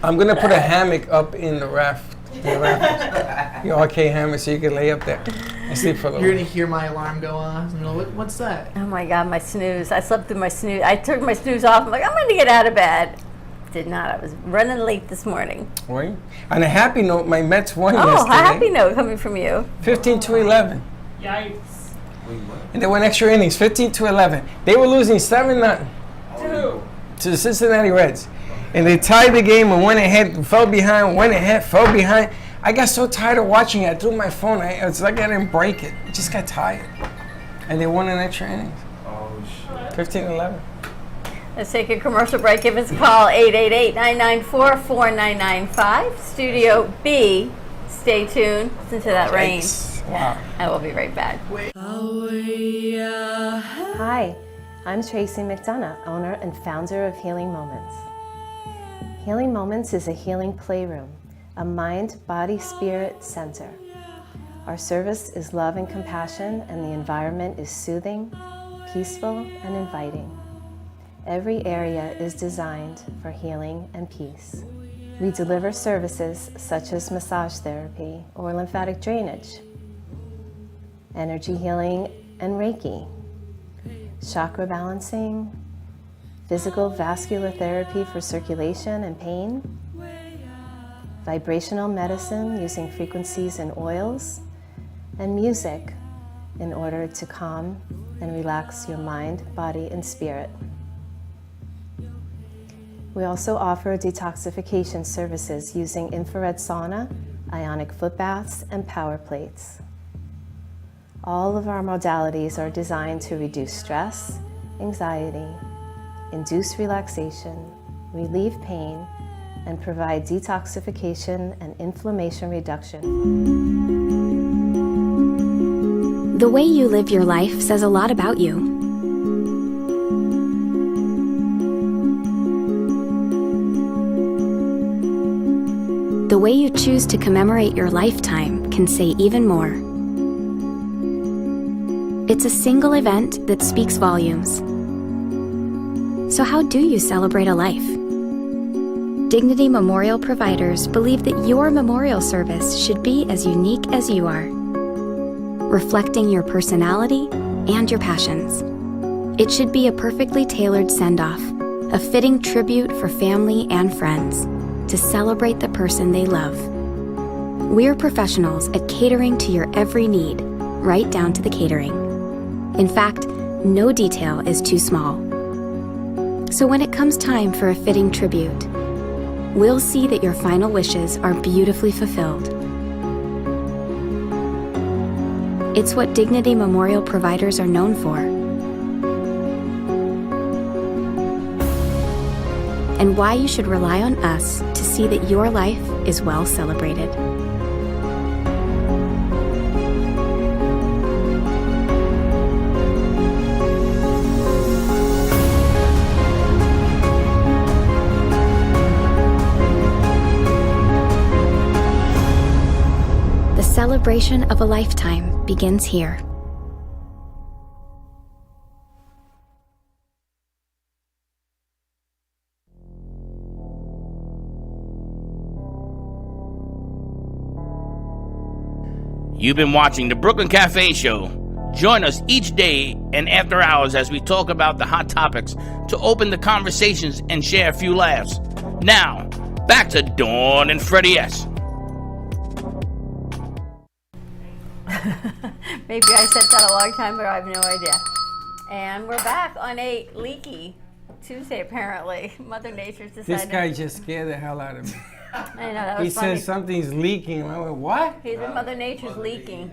I'm gonna put a hammock up in the raft. The RK hammock, so you can lay up there and sleep for a little. You're going to hear my alarm go off. And you're like, what's that? Oh my God, my snooze. I slept through my snooze. I took my snooze off. I'm like, I'm going to get out of bed. Did not. I was running late this morning. Were you? On a happy note, my Mets won Oh, yesterday. a happy note coming from you. 15-11. Yikes. And they won extra innings, 15-11. They were losing 7-0 to the Cincinnati Reds. And they tied the game and went ahead, fell behind, went ahead, fell behind. I got so tired of watching it, I threw my phone. It's like I didn't break it. I just got tired. And they won in extra innings. Oh shit. 15-11. Let's take a commercial break. Give us a call, 888-994-4995. Studio B. Stay tuned. Listen to that rain. Wow. I will be right back. Hi, I'm Tracy McDonough, owner and founder of Healing Moments. Healing Moments is a healing playroom, a mind, body, spirit center. Our service is love and compassion, and the environment is soothing, peaceful, and inviting. Every area is designed for healing and peace. We deliver services such as massage therapy or lymphatic drainage, energy healing and Reiki, chakra balancing, physical vascular therapy for circulation and pain, vibrational medicine using frequencies and oils, and music in order to calm and relax your mind, body, and spirit. We also offer detoxification services using infrared sauna, ionic foot baths, and power plates. All of our modalities are designed to reduce stress, anxiety, induce relaxation, relieve pain, and provide detoxification and inflammation reduction. The way you live your life says a lot about you. The way you choose to commemorate your lifetime can say even more. It's a single event that speaks volumes. So how do you celebrate a life? Dignity Memorial providers believe that your memorial service should be as unique as you are, reflecting your personality and your passions. It should be a perfectly tailored send-off, a fitting tribute for family and friends to celebrate the person they love. We're professionals at catering to your every need, right down to the catering. In fact, no detail is too small. So when it comes time for a fitting tribute, we'll see that your final wishes are beautifully fulfilled. It's what Dignity Memorial providers are known for. And why you should rely on us to see that your life is well celebrated. The celebration of a lifetime begins here. You've been watching the Brooklyn Cafe Show. Join us each day and after hours as we talk about the hot topics to open the conversations and share a few laughs. Now, back to Dawn and Freddie S. Maybe I said that a long time ago, I have no idea. And we're back on a leaky Tuesday, apparently. Mother Nature's decided. This guy just scared the hell out of me. I know, that He was funny. said something's leaking. I went, what? He said Mother Nature's leaking.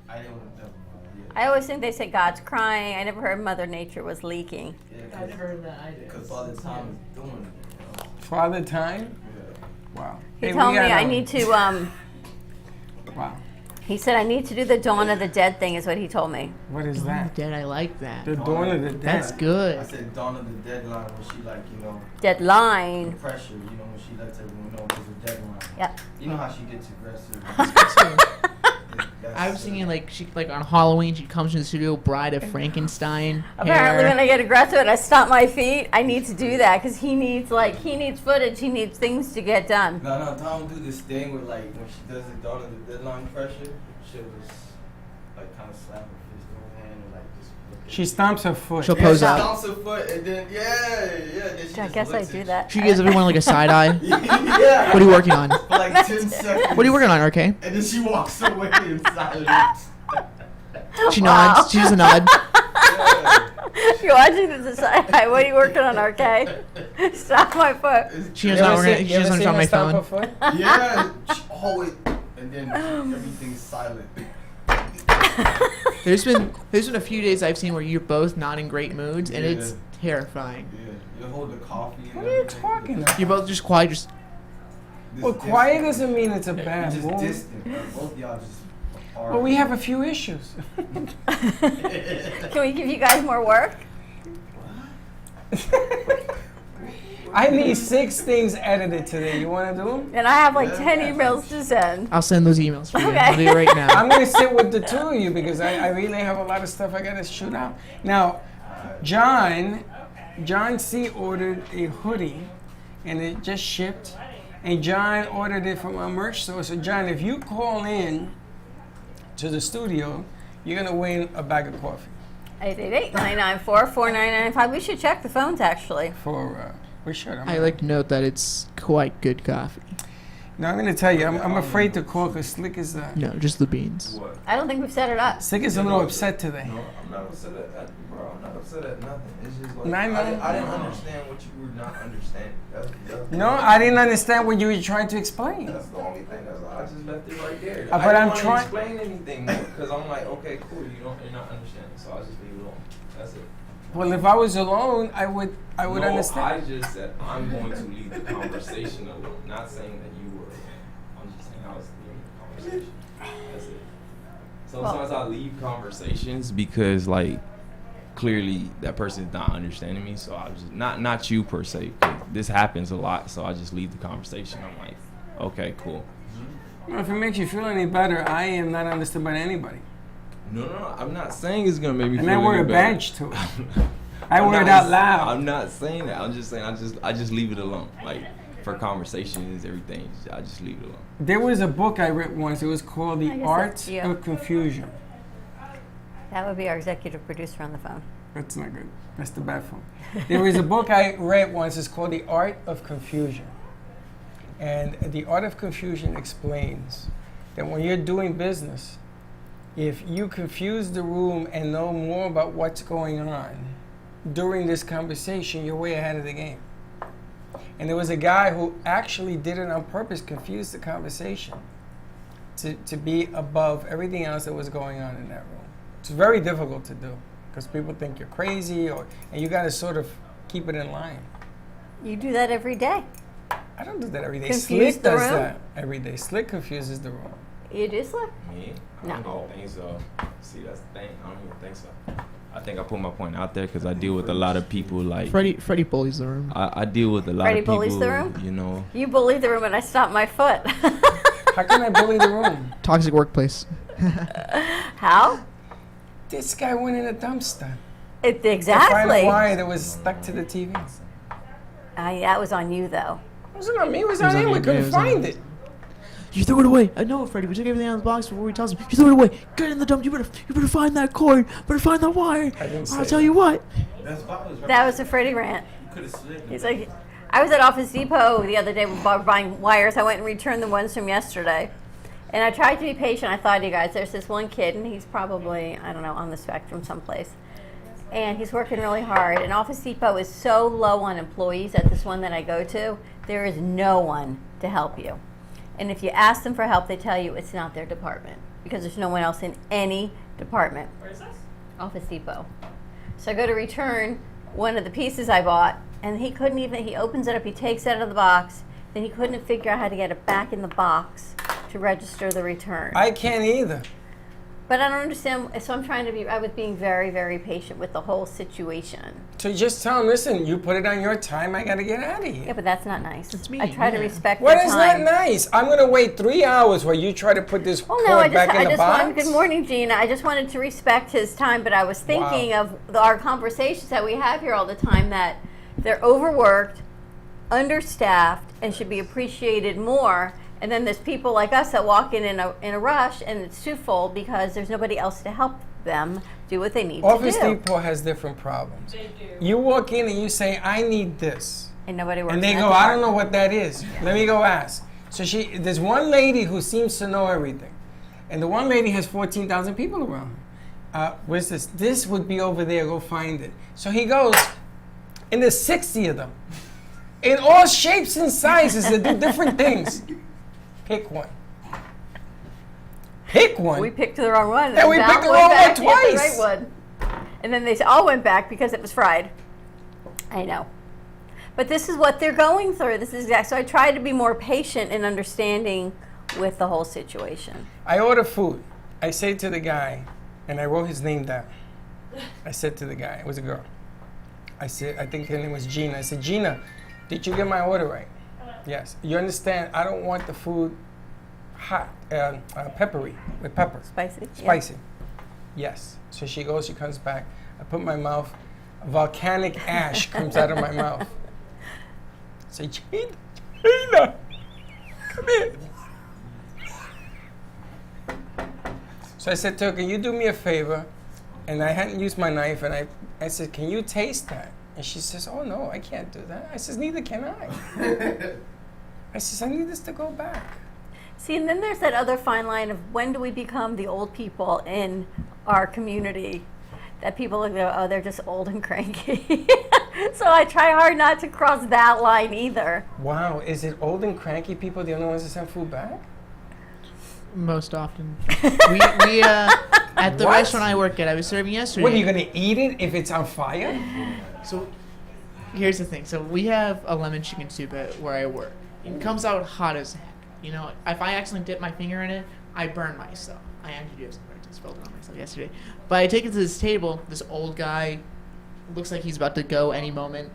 I didn't want to. I always think they say God's crying. I never heard Mother Nature was leaking. I never heard that either. Because Father Time is doing it. Father Time? Yeah. Wow. He Hey, told we me got, I need to, Wow. he said I need to do the Dawn of the Dead thing is what he told me. What is that? Dead, I like that. The Dawn of the Dead. That's good. I said dawn of the deadline when she like, you know, Deadline. pressure, you know, when she lets everyone know there's a deadline. Yep. You know how she gets aggressive. I was thinking like she like on Halloween she comes to the studio, Bride of Frankenstein. Apparently, hair. when I get aggressive and I stomp my feet, I need to do that because he needs footage. He needs things to get done. No, Tom do this thing where like when she does the dawn of the deadline pressure, she'll just like kind of slap her fist in her hand and like just look She stomps her foot. She'll pose She out. stomps her foot and then then she I just guess I looks do at that. She gives everyone like a side eye. you. Yeah. What are you working on? For like 10 seconds. What are you working on, RK? And then she walks away in silence. She nods. She does a nod. You're watching this side. What are you working on, RK? Stop my foot. She does not work. She doesn't understand my stomp her phone. foot? Yeah. She always, and then everything's silent. There's been a few days I've seen where you're both not in great moods, and it's terrifying. Yeah. You hold the coffee. And What are you everything. talking about? You're both just quiet. Just Well, quiet doesn't mean it's a bad Just mood. distant. Both y'all just. Well, we have a few issues. Can we give you guys more work? I need 6 things edited today. You want to do them? And I have like 10 emails to send. I'll send those emails for you. Okay. I'll do it right now. I'm going to sit with the 2 of you because I really have a lot of stuff I got to shoot out. Now, John C. ordered a hoodie and it just shipped. And John ordered it from our merch store. So, John, if you call in to the studio, you're going to win a bag of coffee. 888-994-4995. We should check the phones, actually. We should. I like to note that it's quite good coffee. Now, I'm going to tell you, I'm afraid to call because Slick is... No, just the beans. I don't think we've set it up. Slick is a little upset today. No, I'm not upset at bro. I'm not upset at nothing. It's just like No, I know. I didn't understand what you were not understanding. No, I didn't understand what you were trying to explain. That's the only thing. I just left it right there. But I I'm didn't trying- want to explain anything because I'm like, okay, cool. You're not understanding, so I'll just leave it alone. That's it. Well, if I was alone, I would No, understand. I just said I'm going to leave the conversation alone. Not saying that you were. I'm just saying I was leaving the conversation. That's it. Sometimes I leave conversations because like clearly that person's not understanding me. So I was just, not you per se. 'Cause this happens a lot. So I just leave the conversation. I'm like, okay, cool. Well, if it makes you feel any better, I am not understood by anybody. No, I'm not saying it's gonna make me. And feel I wear any a better. badge to it. I wear it out loud. I'm not saying that. I'm just saying I just leave it alone. Like for conversations, everything, I just leave it alone. There was a book I read once. It was called I The guess Art that's you. of Confusion. That would be our executive producer on the phone. That's not good. That's the bad phone. There was a book I read once. It's called The Art of Confusion. And The Art of Confusion explains that when you're doing business, if you confuse the room and know more about what's going on during this conversation, you're way ahead of the game. And there was a guy who actually did it on purpose, confused the conversation to be above everything else that was going on in that room. It's very difficult to do because people think you're crazy, and you got to sort of keep it in line. You do that every day. I don't do that every day. Confuse Slick the does room? that every day. Slick confuses the room. You do, Slick? Me? No. I don't think so. See, that's the thing. I don't even think so. I think I put my point out there because I deal with a lot of people like. Freddie bullies the room. I deal with a lot Freddie of people. bullies the room? You know. You bullied the room and I stopped my foot. How can I bully the room? Toxic workplace. How? This guy went in a dumpster. To find Exactly. a wire that was stuck to the TV. That was on you, though. It wasn't on me. It was It was on on him. you, We yeah, couldn't it was on find you. it. You threw it away. I know, Freddie. We took everything out of the box before we tossed it. You threw it away. Get in the dump. You better find that cord. Better find that wire. I didn't I'll say tell you what. That was a Freddie rant. Could have slid. He's like, I was at Office Depot the other day buying wires. I went and returned the ones from yesterday. And I tried to be patient. I thought, you guys, there's this one kid, and he's probably, I don't know, on the spectrum someplace. And he's working really hard. And Office Depot is so low on employees at this one that I go to, there is no one to help you. And if you ask them for help, they tell you it's not their department because there's no one else in any department. Where is this? Office Depot. So I go to return one of the pieces I bought, and he couldn't even, he opens it up, he takes it out of the box, then he couldn't figure out how to get it back in the box to register the return. I can't either. But I don't understand, so I'm trying to be, I was being very, very patient with the whole situation. So you just tell him, listen, you put it on your time, I gotta get out of here. Yeah, but that's not nice. It's me, I try to yeah. respect What their is time. not nice? I'm gonna wait 3 hours while you try to put this Well, cord no, back in the box? wanted, good morning, Gina. I just wanted to respect his time, but I was thinking of our conversations that we have here all the time that they're overworked, understaffed, and should be appreciated more. And then there's people like us that walk in a rush, and it's twofold because there's nobody else to help them do what they need Office to do. Depot has different problems. You walk in and you say, I need this. And nobody works And they in that go, I don't department. know what that is. Let me go ask. So there's one lady who seems to know everything. And the one lady has 14,000 people around her. Where's this? This would be over there. Go find it. So he goes, and there's 60 of them. In all shapes and sizes that do different things. Pick one. Pick one. We picked the wrong one. Yeah, we Val picked the went wrong one back to get the twice. right one. And then they all went back because it was fried. I know. But this is what they're going through. This is exact. So I try to be more patient and understanding with the whole situation. I order food. I say to the guy, and I wrote his name down. I said to the guy, it was a girl. I said, I think her name was Gina. I said, Gina, did you get my order right? Yes. You understand, I don't want the food hot, peppery, with pepper. Spicy? Yeah. Spicy. Yes. So she goes, she comes back. I put my mouth, volcanic ash comes out of my mouth. I say, Gina, come here. So I said to her, can you do me a favor? And I hadn't used my knife, and I said, can you taste that? And she says, oh no, I can't do that. I says, neither can I. I says, I need this to go back. See, and then there's that other fine line of when do we become the old people in our community that people look at, oh, they're just old and cranky. So I try hard not to cross that line either. Wow, is it old and cranky people the only ones that send food back? Most often. we at the What? restaurant I work at, I was serving yesterday. What, are you gonna eat it if it's on fire? So here's the thing. So we have a lemon chicken soup at where I work. It comes out hot as heck. You know, if I accidentally dip my finger in it, I burn myself. I actually do have some I spilled it on myself yesterday. But I take it to this table. This old guy looks like he's about to go any moment.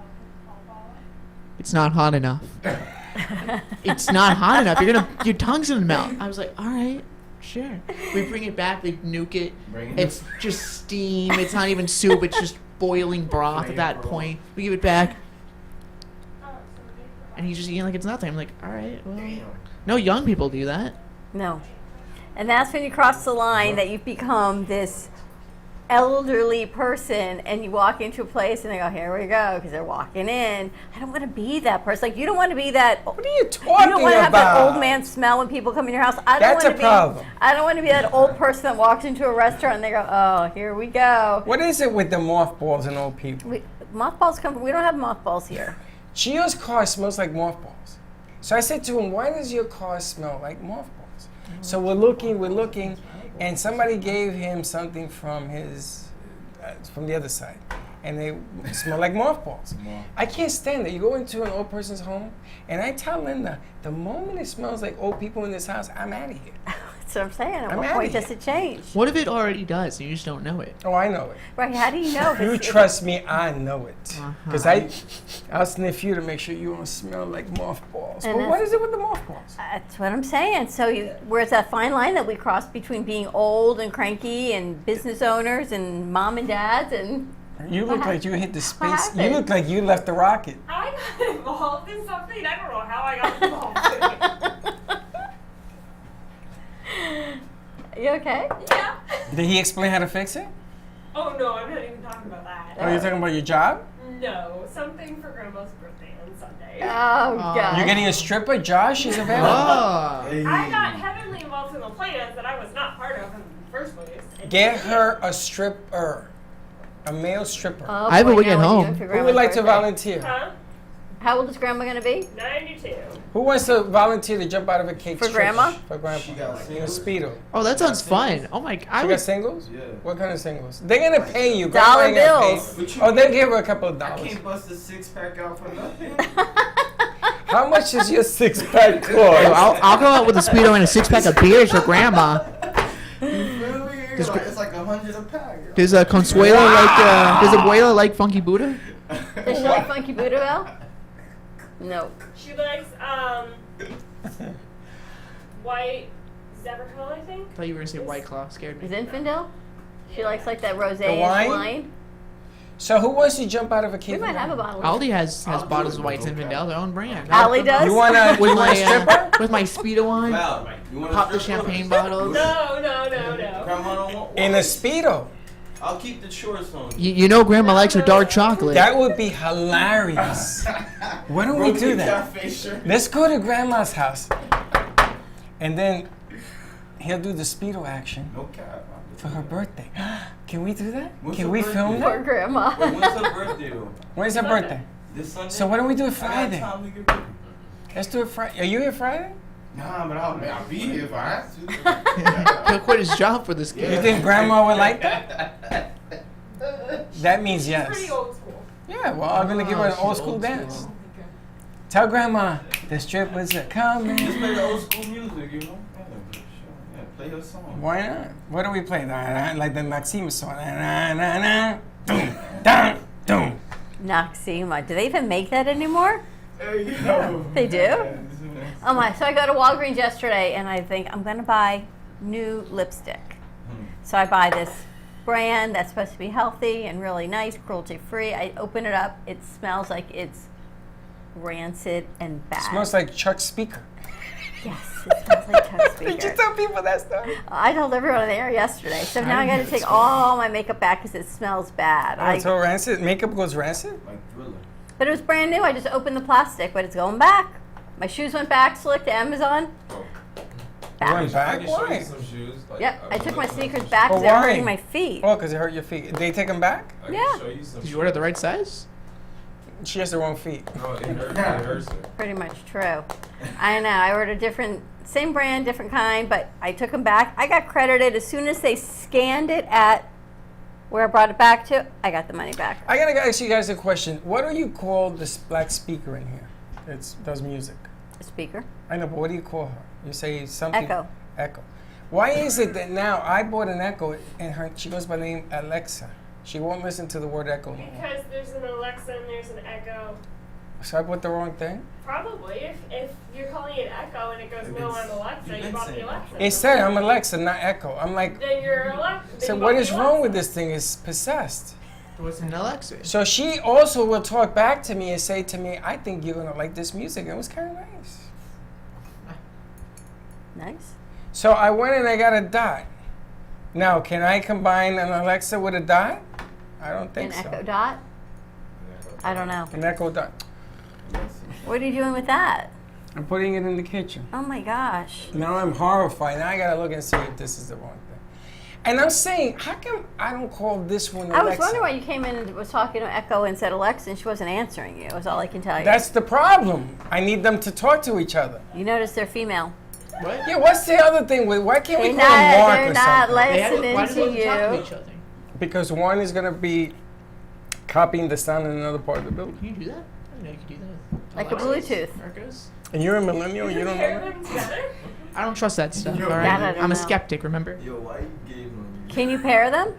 It's not hot enough. It's not hot enough. Your tongue's gonna melt. I was like, all right, sure. We bring it back. They nuke it. It's just steam. It's not even soup. It's just boiling broth at that point. We give it back, and he's just eating like it's nothing. I'm like, all right, well, no young people do that. No. And that's when you cross the line that you've become this elderly person and you walk into a place and they go, here we go, because they're walking in. I don't want to be that person. Like, you don't want to be that. What are you talking You don't want to have that about? old man smell when people come in your house. That's a problem. I don't want to be that old person that walks into a restaurant and they go, oh, here we go. What is it with the mothballs and old people? Mothballs come. We don't have mothballs here. Gio's car smells like mothballs. So I said to him, why does your car smell like mothballs? So we're looking, and somebody gave him something from his, from the other side. And they smell like mothballs. I can't stand it. You go into an old person's home, and I tell Linda, the moment it smells like old people in this house, I'm out of here. That's what I'm saying. At I'm what outta point here. does it change? What if it already does and you just don't know it? Oh, I know it. Right, how do you know? if You it's- trust me, I know it. Because I'll sniff you to make sure you don't smell like mothballs. And But what that's- is it with the mothballs? That's what I'm saying. So where's that fine line that we cross between being old and cranky and business owners and mom and dads and... You look like you hit the space. You happened? look like you left the rocket. I got involved in something. I don't know how I got involved in it. You okay? Yeah. Did he explain how to fix it? Oh no, I'm not even talking about that. Oh, you're talking about your job? No, something for Grandma's birthday on Sunday. Oh, God. You're getting a stripper? Josh is available. Oh. I got heavily involved in the plans that I was not part of in the first place. Get her a stripper. A male stripper. Oh, I have a boy, wig now at what are you home. doing for Who Grandma's would like to birthday? volunteer? Huh? How old is Grandma going to be? 92. Who wants to volunteer to jump out of a cake For stripper? Grandma? For Grandpa. In a Speedo. Oh, that sounds fun. Oh my! I You would. got singles? Yeah. What kind of singles? They're gonna pay you. Dollar Grandma ain't gonna pay bills. you. Oh, they give her a couple of I dollars. can't bust a six-pack out for nothing. How much is your six-pack cost? I'll go out with a Speedo and a six-pack of beers for Grandma. Really? It's like 100 a pack. Does Consuelo like? Does Abuela like Funky Buddha? Does she like Funky Buddha Bell? No. She likes white Zebraco, I think. I thought you were gonna say White Claw. Scared Is me. Infidel? She likes like that rosé The wine? wine. So who wants to jump out of a cake? We might have a bottle. Aldi has I'll bottles do of it White with no Zinfandel, their own brand. Ali does? You wanna with my stripper? with my Speedo on, Val, you want pop the strip club? champagne bottles. No. Grandma don't want In a one. Speedo. I'll keep the shorts on. You know Grandma likes her dark chocolate. That would be hilarious. Why don't we do that? Cafe shirt. Let's go to Grandma's house. And then he'll do the Speedo action No cap. for her birthday. Can we do that? When's Can her we birthday? film Poor that? grandma. Wait, when's her birthday though? When's her birthday? This Sunday? So why don't we do it I got Friday? time to get ready. Let's do it Friday. Are you here Friday? Nah, but I'll be here if I have to. He'll quit his job for this You kid. think Grandma would like that? That means Pretty yes. old school. Yeah, well, I'm gonna give her an old school dance. Tell Grandma the strippers are coming. Just play the old school music, you know? Yeah, play her song. Why not? What do we play? Like the Maxima song. Na, na, na, dum, dum, dum. Noxema. Do they even make that anymore? Yeah. They do? Oh my, so I go to Walgreens yesterday and I think I'm gonna buy new lipstick. So I buy this brand that's supposed to be healthy and really nice, cruelty free. I open it up, it smells like it's rancid and bad. Smells like Chuck Speaker. Yes, it smells like Chuck Did you Speaker. tell people that story? I told everyone there yesterday. So now I gotta take all my makeup back because it smells bad. Oh, it's all rancid. Makeup goes rancid? Like Thriller. But it was brand new. I just opened the plastic, but it's going back. My shoes went back, slick to Amazon. Went back? I can show Why? you some shoes. Like, Yep, I took my sneakers back But because they were why? hurting my feet. Oh, because it hurt your feet. They take them back? I can Yeah. show you some Did you order the right size? She has the wrong feet. No, it hurts her. Pretty much true. I know. I ordered different, same brand, different kind, but I took them back. I got credited as soon as they scanned it at where I brought it back to. I got the money back. I gotta ask you guys a question. What do you call this black speaker in here? It does music. A speaker. I know, but what do you call her? You say something. Echo. Echo. Why is it that now I bought an Echo and she goes by the name Alexa? She won't listen to the word Echo no more. Because there's an Alexa and there's an Echo. So I bought the wrong thing? Probably. If you're calling it Echo and it goes, no, I'm Alexa, you bought the Alexa. It said I'm Alexa, not Echo. I'm like, Then you're Alexa. so what is wrong with this thing? It's possessed. What's an Alexa? So she also will talk back to me and say to me, I think you're gonna like this music. It was kind of nice. Nice. So I went and I got a Dot. Now, can I combine an Alexa with a Dot? I don't think An so. Echo Dot? I don't know. An Echo Dot. What are you doing with that? I'm putting it in the kitchen. Oh my gosh. Now I'm horrified. Now I gotta look and see if this is the wrong thing. And I'm saying, how come I don't call this one Alexa? I was wondering why you came in and was talking to Echo and said Alexa and she wasn't answering you. That's all I can tell you. That's the problem. I need them to talk to each other. You notice they're female. What? Yeah, what's the other thing? Why can't we They're call them Mark they're or not something? listening Why do to they talk to you. each other? Because one is gonna be copying the sound in another part of the building. Can you do that? I didn't know you could do that. Like a Bluetooth. Marcos? And you're a millennial, you don't Pair know? them together? I don't trust that stuff, Yo, alright? that I don't I'm a know. skeptic, remember? Yo, why you gave them? Can you pair them?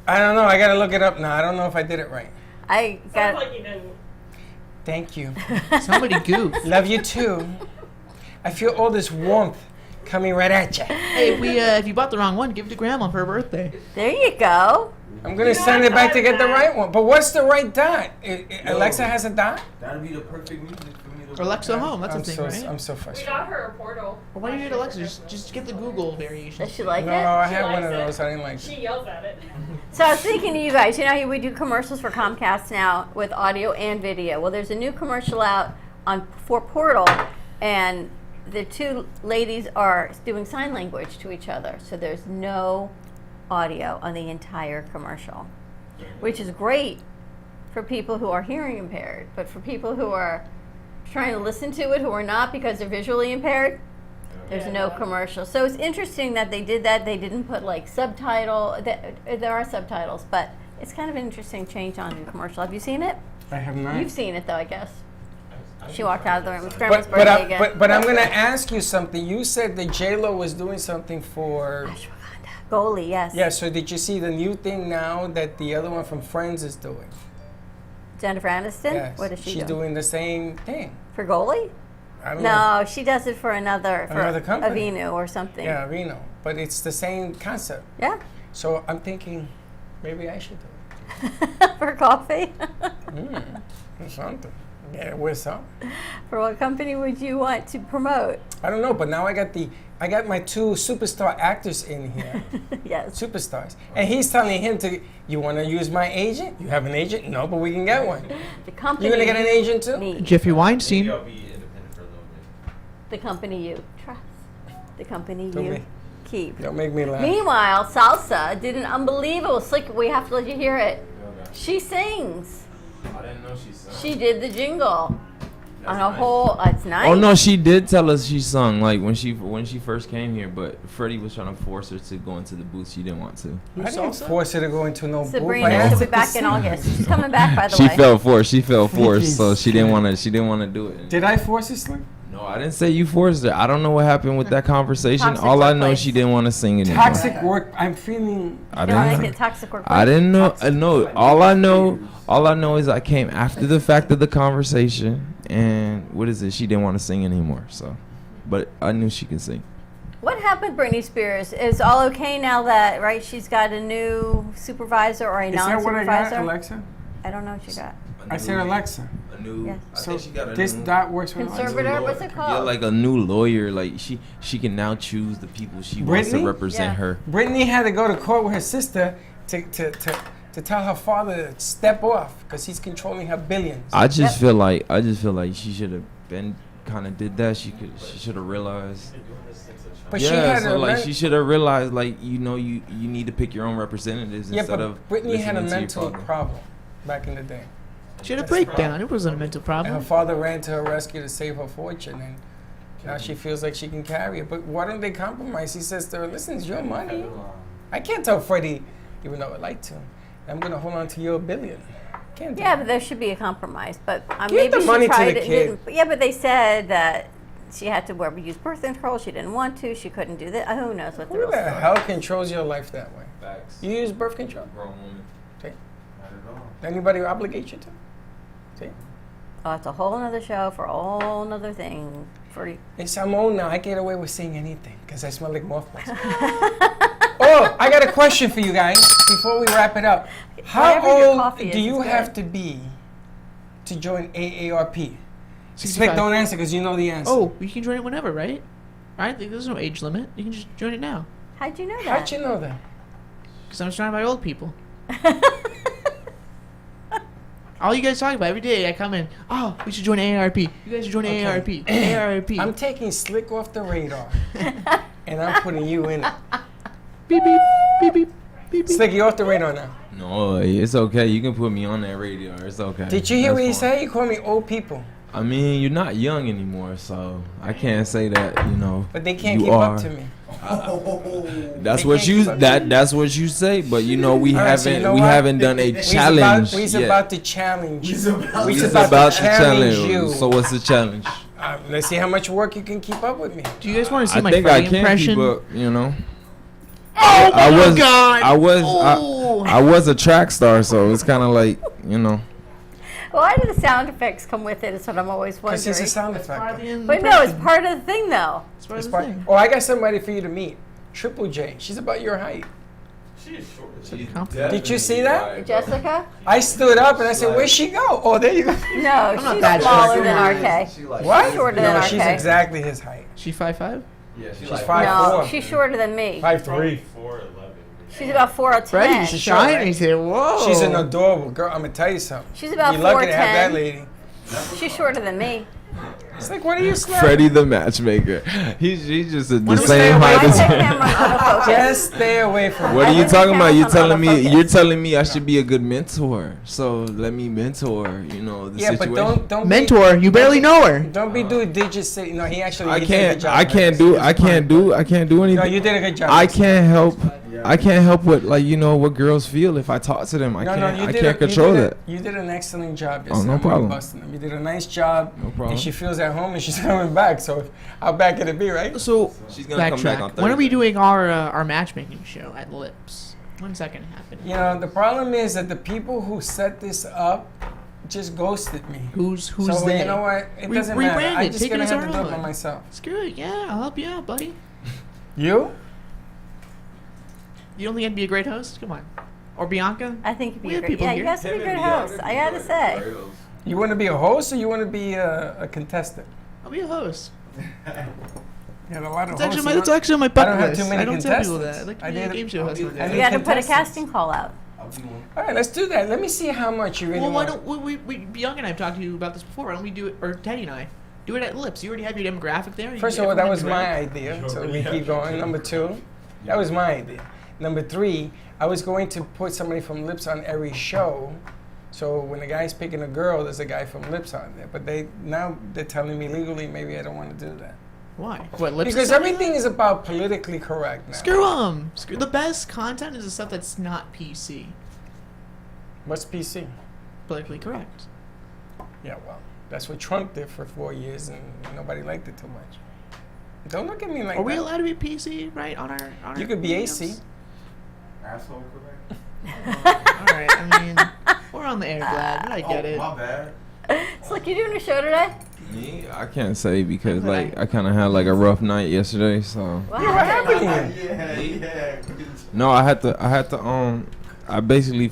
I don't know. I gotta look it up now. I don't know if I did it right. I Sounds got. like you didn't. Thank you. Somebody goof. Love you too. I feel all this warmth coming right at you. Hey, if you bought the wrong one, give it to Grandma for her birthday. There you go. I'm gonna You know send what? it back to get the I- right one. But what's the right dot? Alexa has a dot? That'd be the perfect music for me to. Alexa Home, that's I'm a thing, so right? I'm so We frustrated. got her a portal. Well, why do you need Alexa? Just get the Google variation. Does she like No, it? I She had one likes of it. those. I didn't like She it. yells at it. So I was thinking to you guys, you know how we do commercials for Comcast now with audio and video. Well, there's a new commercial out for Portal, and the two ladies are doing sign language to each other. So there's no audio on the entire commercial, which is great for people who are hearing impaired. But for people who are trying to listen to it, who are not because they're visually impaired, there's no commercial. So it's interesting that they did that. They didn't put like subtitle. There are subtitles, but it's kind of an interesting change on the commercial. Have you seen it? I have not. You've seen it though, I guess. She walked out of the room. It's Grandma's But birthday again. I'm gonna ask you something. You said that J Lo was doing something for. Goalie, yes. Yeah. So did you see the new thing now that the other one from Friends is doing? Jennifer Aniston. Yes. What is she She's doing the same thing. for goalie? I don't know. No, she does it for another company. Avinu or something. Yeah, Reno. But it's the same concept. Yeah. So I'm thinking, maybe I should do it. For coffee. Or something. Yeah, with some. For what company would you want to promote? I don't know, but now I got my 2 superstar actors in here. Yes. Superstars. And he's telling him you want to use my agent? You have an agent? No, but we can get one. The company. You gonna get an agent too? Need. Jeffrey Weinstein. Maybe I'll be independent for a little bit. The company you trust. The company Don't you make- keep. Don't make me laugh. Meanwhile, Salsa did an unbelievable slick. We have to let you hear it. She sings. I didn't know she sung. She did the jingle on a nice. whole. It's nice. Oh no, she did tell us she sung like when she first came here, but Freddie was trying to force her to go into the booth. She didn't want to. I didn't force her to go into no booth. I Sabrina, asked she'll her be to back in sing. August. She's coming back, by the She way. fell forced, so she didn't Sneaky. want to do it. Did I force her, Slick? No, I didn't say you forced her. I don't know what happened with that conversation. Toxic All I know, workplace. she didn't want to sing anymore. Toxic work. I'm feeling. I You don't didn't. like it, toxic workplace? I didn't know. No, all I know is I came after the fact of the conversation, and what is it? She didn't want to sing anymore. So, but I knew she could sing. What happened, Britney Spears? Is all okay now that, right, she's got a new supervisor or a Is that what I got, non-supervisor? Alexa? I don't know what you got. I said Alexa. A new. Yes. I So think she got a this new. dot works with Alexa. Conservator? What's it Yeah, called? like a new lawyer. Like she can now choose the people she wants to Brittany? represent Yeah. her. Brittany had to go to court with her sister to tell her father to step off because he's controlling her billions. I just feel like she should have been kind of did that. She should have realized. But yeah, she had so a like men- she should have realized like you need to pick your own representatives yeah, instead but of Brittany had a listening to your mental father. problem back in the day. She had a breakdown. It wasn't a mental And problem. her father ran to her rescue to save her fortune, and now she feels like she can carry it. But why don't they compromise? He says to her, listen, it's your money. I can't tell Freddie, even though I like to, I'm going to hold on to your billion. Can't do Yeah, that. but there should be a compromise. But Give maybe the she money to tried the it. kid. Didn't, yeah, but they said that she had to use birth control. She didn't want to. She couldn't do that. Who knows what the Who real the story hell controls your life that way? Facts. You use birth control? Grown woman. See? Not at all. Anybody obligate you to? See? Oh, it's a whole nother show for a whole nother thing. For It's I'm old now. I get away with saying anything because I smell like mothballs. Oh, I got a question for you guys before we wrap it up. How Whatever your old coffee do is, you it's have good. to be to join AARP? 65. Slick, don't answer because you know the answer. Oh, you can join it whenever, right? Right? There's no age limit. You can just join it now. how'd you know that? How'd you know that? Because I'm surrounded by old people. All you guys talk about every day, I come in. Oh, we should join AARP. You guys should join Okay. AARP. AARP. I'm taking Slick off the radar and I'm putting you in it. beep beep beep beep beep beep. Slick, you off the radar now. No, it's okay. You can put me on that radio. It's okay. Did you hear That's what he fine. said? He called me old people. I mean, you're not young anymore, so I can't say that. You know. But they can't you keep are. up to me. That's They what can't you keep up to me. that's what you say. But you know we All right, so haven't you know we what? haven't done a We's challenge We's yet. about to challenge you. We's We's about to to challenge you. So what's the challenge? Let's see how much work you can keep up with me. Do you guys want to see I my think Freddie I can impression? keep up. You know. Oh my I was God! I was a track star, so it's kind of like you know. Why do the sound effects come with it? Is what I'm always Because wondering. it's a sound effect. But no, it's part of the thing, though. It's part It's of the part- thing. Oh, I got somebody for you to meet. Triple J. She's about your height. She's short. Did you see that? Jessica? I stood up and I said, "Where'd she go?" Oh, there you go. No, not she's that smaller short. than RK. What? She's shorter no, than she's RK. exactly his height. She 5'5"? Yeah, she's She's like 5'4". No, she's shorter than me. 5'3". 4'11". She's about 4'10". Freddie's She's short, shining. right? He said, whoa. She's an adorable girl. I'm gonna tell you something. She's about You're lucky to have 4'10". that lady. She's shorter than me. It's like, what are you slapping? Freddie the matchmaker. He's just the Why don't we same stay height away as My from him. camera on autofocus. Just stay away from What her. are you think talking about? camera's on autofocus. You're telling me I should be a good mentor. So let me mentor. You know the Yeah, situation. but don't Mentor, you barely know her. Don't be doing digits. No, he actually. I he did a good can't. job, I can't do. I can't do. I can't do anything. No, you did a good job. I can't help. I can't help what what girls feel if I talk to them. I No, can't. no, you I did can't a- control you did that. You did an excellent job. Oh, no yesterday. I'm problem. busting them. You did a nice job. No problem. And she feels at home and she's coming back. So how bad could it be, right? So, She's gonna come back on backtrack. When are we Thursday. doing our matchmaking show at Lips? When's that going to happen? You know, the problem is that the people who set this up just ghosted me. Who's So they? you know what? It Re- doesn't matter. rebrand I'm it. just Take it gonna as have our to do it own. by myself. Screw it. Yeah, I'll help you out, buddy. You? You don't think I'd be a great host? Come on. Or Bianca? I think you'd We be have great. people Yeah, here. you guys would be a good host. I gotta say. You want to be a host or you want to be a contestant? I'll be a host. You have a lot of It's hosts. actually on my I bucket don't have list. too many I don't tell people contestants. that. I'd like to I be a did- game show host one I day. did You got to put a contestants. casting call out. I'll be one. All right, let's do that. Let me see how much you really Well, why want. don't we Bianca and I have talked to you about this before. Why don't we do it, or Teddy and I, do it at Lips? You already have your demographic there. You First get of all, that everyone was my direct. idea, so we keep going. Number 2, that was my idea. Number 3, I was going to put somebody from Lips on every show, so when the guy's picking a girl, there's a guy from Lips on there. But they're telling me legally maybe I don't want to do that. Why? What, Lips? Because is telling you everything is about politically correct now. that? Screw them. The best content is the stuff that's not PC. What's PC? Politically correct. Yeah, well, that's what Trump did for 4 years, and nobody liked it too much. Don't look at me like Are we that. allowed to be PC, right? On our You could be AC. videos? Asshole correct? All right. I mean, we're on the air, Glad. I get it. My bad. So, look, you doing a show today? Me, I can't say because like I kind of had like a rough night yesterday. So What What happened to you? Yeah. no, I had to I basically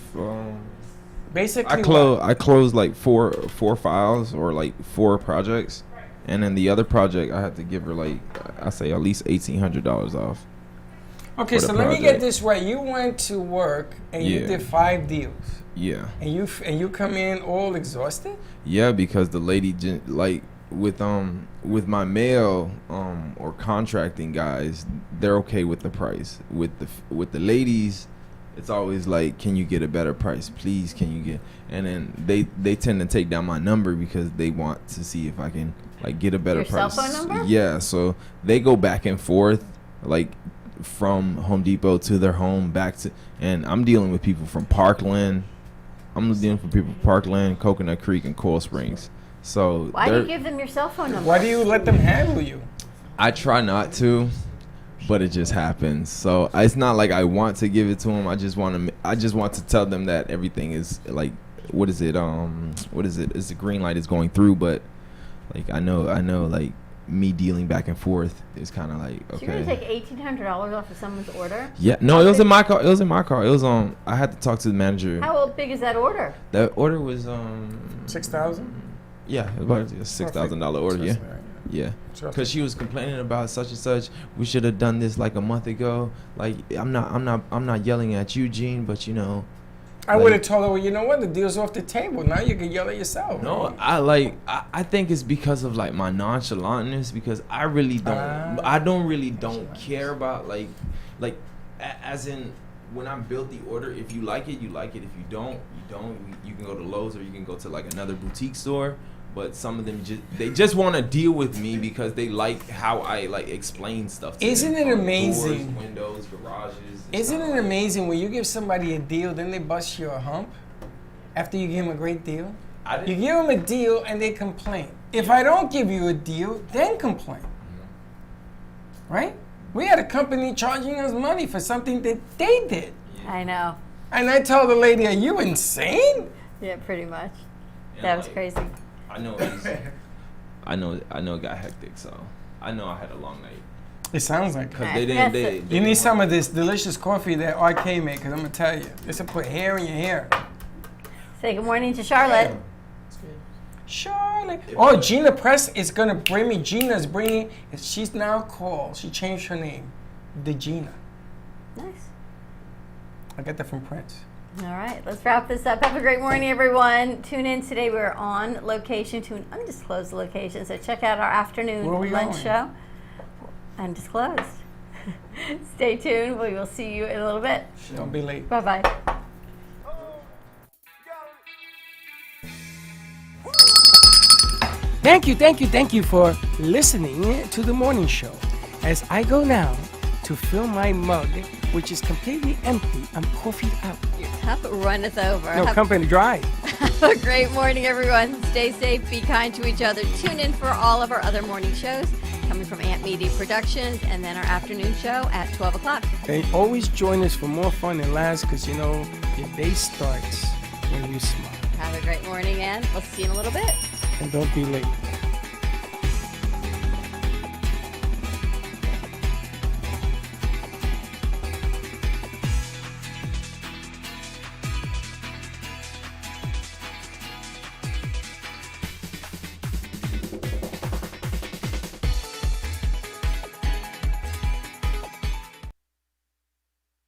Basically, I closed like four files or like 4 projects, and then the other project I had to give her like I say at least $1,800 off. Okay, for the so let me project. get this right. You went to work and you Yeah. did 5 deals, Yeah. and you come in all exhausted. Yeah, because the lady like with my mail or contracting guys, they're okay with the price. With the ladies, it's always like, can you get a better price, please? Can you get? And then they tend to take down my number because they want to see if I can like get a better Your cell price. phone number? Yeah, so they go back and forth like from Home Depot to their home back to, and I'm dealing with people from Parkland. I'm dealing with people from Parkland, Coconut Creek, and Coral Springs. So Why do you they're- give them your cell phone number? Why do you let them handle you? I try not to, but it just happens. So it's not like I want to give it to them. I just want to tell them that everything is like, what is it? It's the green light is going through, but like I know like me dealing back and forth is kind of like So you're going to okay. take $1,800 off of someone's order? Yeah, no, it was in my car. It was in my car. It was I had to talk to the manager. How big is that order? The order was 6,000. yeah, it was about a $6,000 order. Yeah. Yeah, Sure. because she was complaining about such and such. We should have done this like a month ago. Like I'm not yelling at you, Gene, but you know. I like- would have told her, well, you know what? The deal's off the table. Now you can yell at yourself. No, I think it's because of like my nonchalantness, because I really don't care about like as in when I built the order, if you like it, you like it. If you don't, you don't. You can go to Lowe's or you can go to like another boutique store. But some of them just want to deal with me because they like how I like explain stuff to Isn't them. it On amazing? Doors, windows, garages. Isn't it amazing when you give somebody a deal, then they bust you a hump after you give them a great deal? You give them a deal and they complain. If I don't give you a deal, then complain. Right? We had a company charging us money for something that they did. I know. And I told the lady, are you insane? Yeah, pretty much. That was crazy. I know it got hectic, so I know I had a long night. It sounds like Cause it. they You need some of this delicious coffee that RK made, because I'm going to tell you. This will put hair in your hair. Say good morning to Charlotte. Charlotte. Oh, Gina Press is going to bring me. Gina's bringing. She's now called. She changed her name. The Gina. Nice. I got that from Prince. All right, let's wrap this up. Have a great morning, everyone. Tune in today. We're on location to an undisclosed location, so check out our afternoon Where are we lunch going? show. Undisclosed. Stay tuned. We will see you in a little bit. Don't be late. Bye-bye. Thank you for listening to the morning show. As I go now to fill my mug, which is completely empty, I'm coffeeed out. Your cup runneth over. No, company dry. Have a great morning, everyone. Stay safe, be kind to each other. Tune in for all of our other morning shows coming from Ant Media Productions, and then our afternoon show at 12 o'clock. And always join us for more fun and laughs, because you know your day starts when you smile. Have a great morning, and we'll see you in a little bit. And don't be late.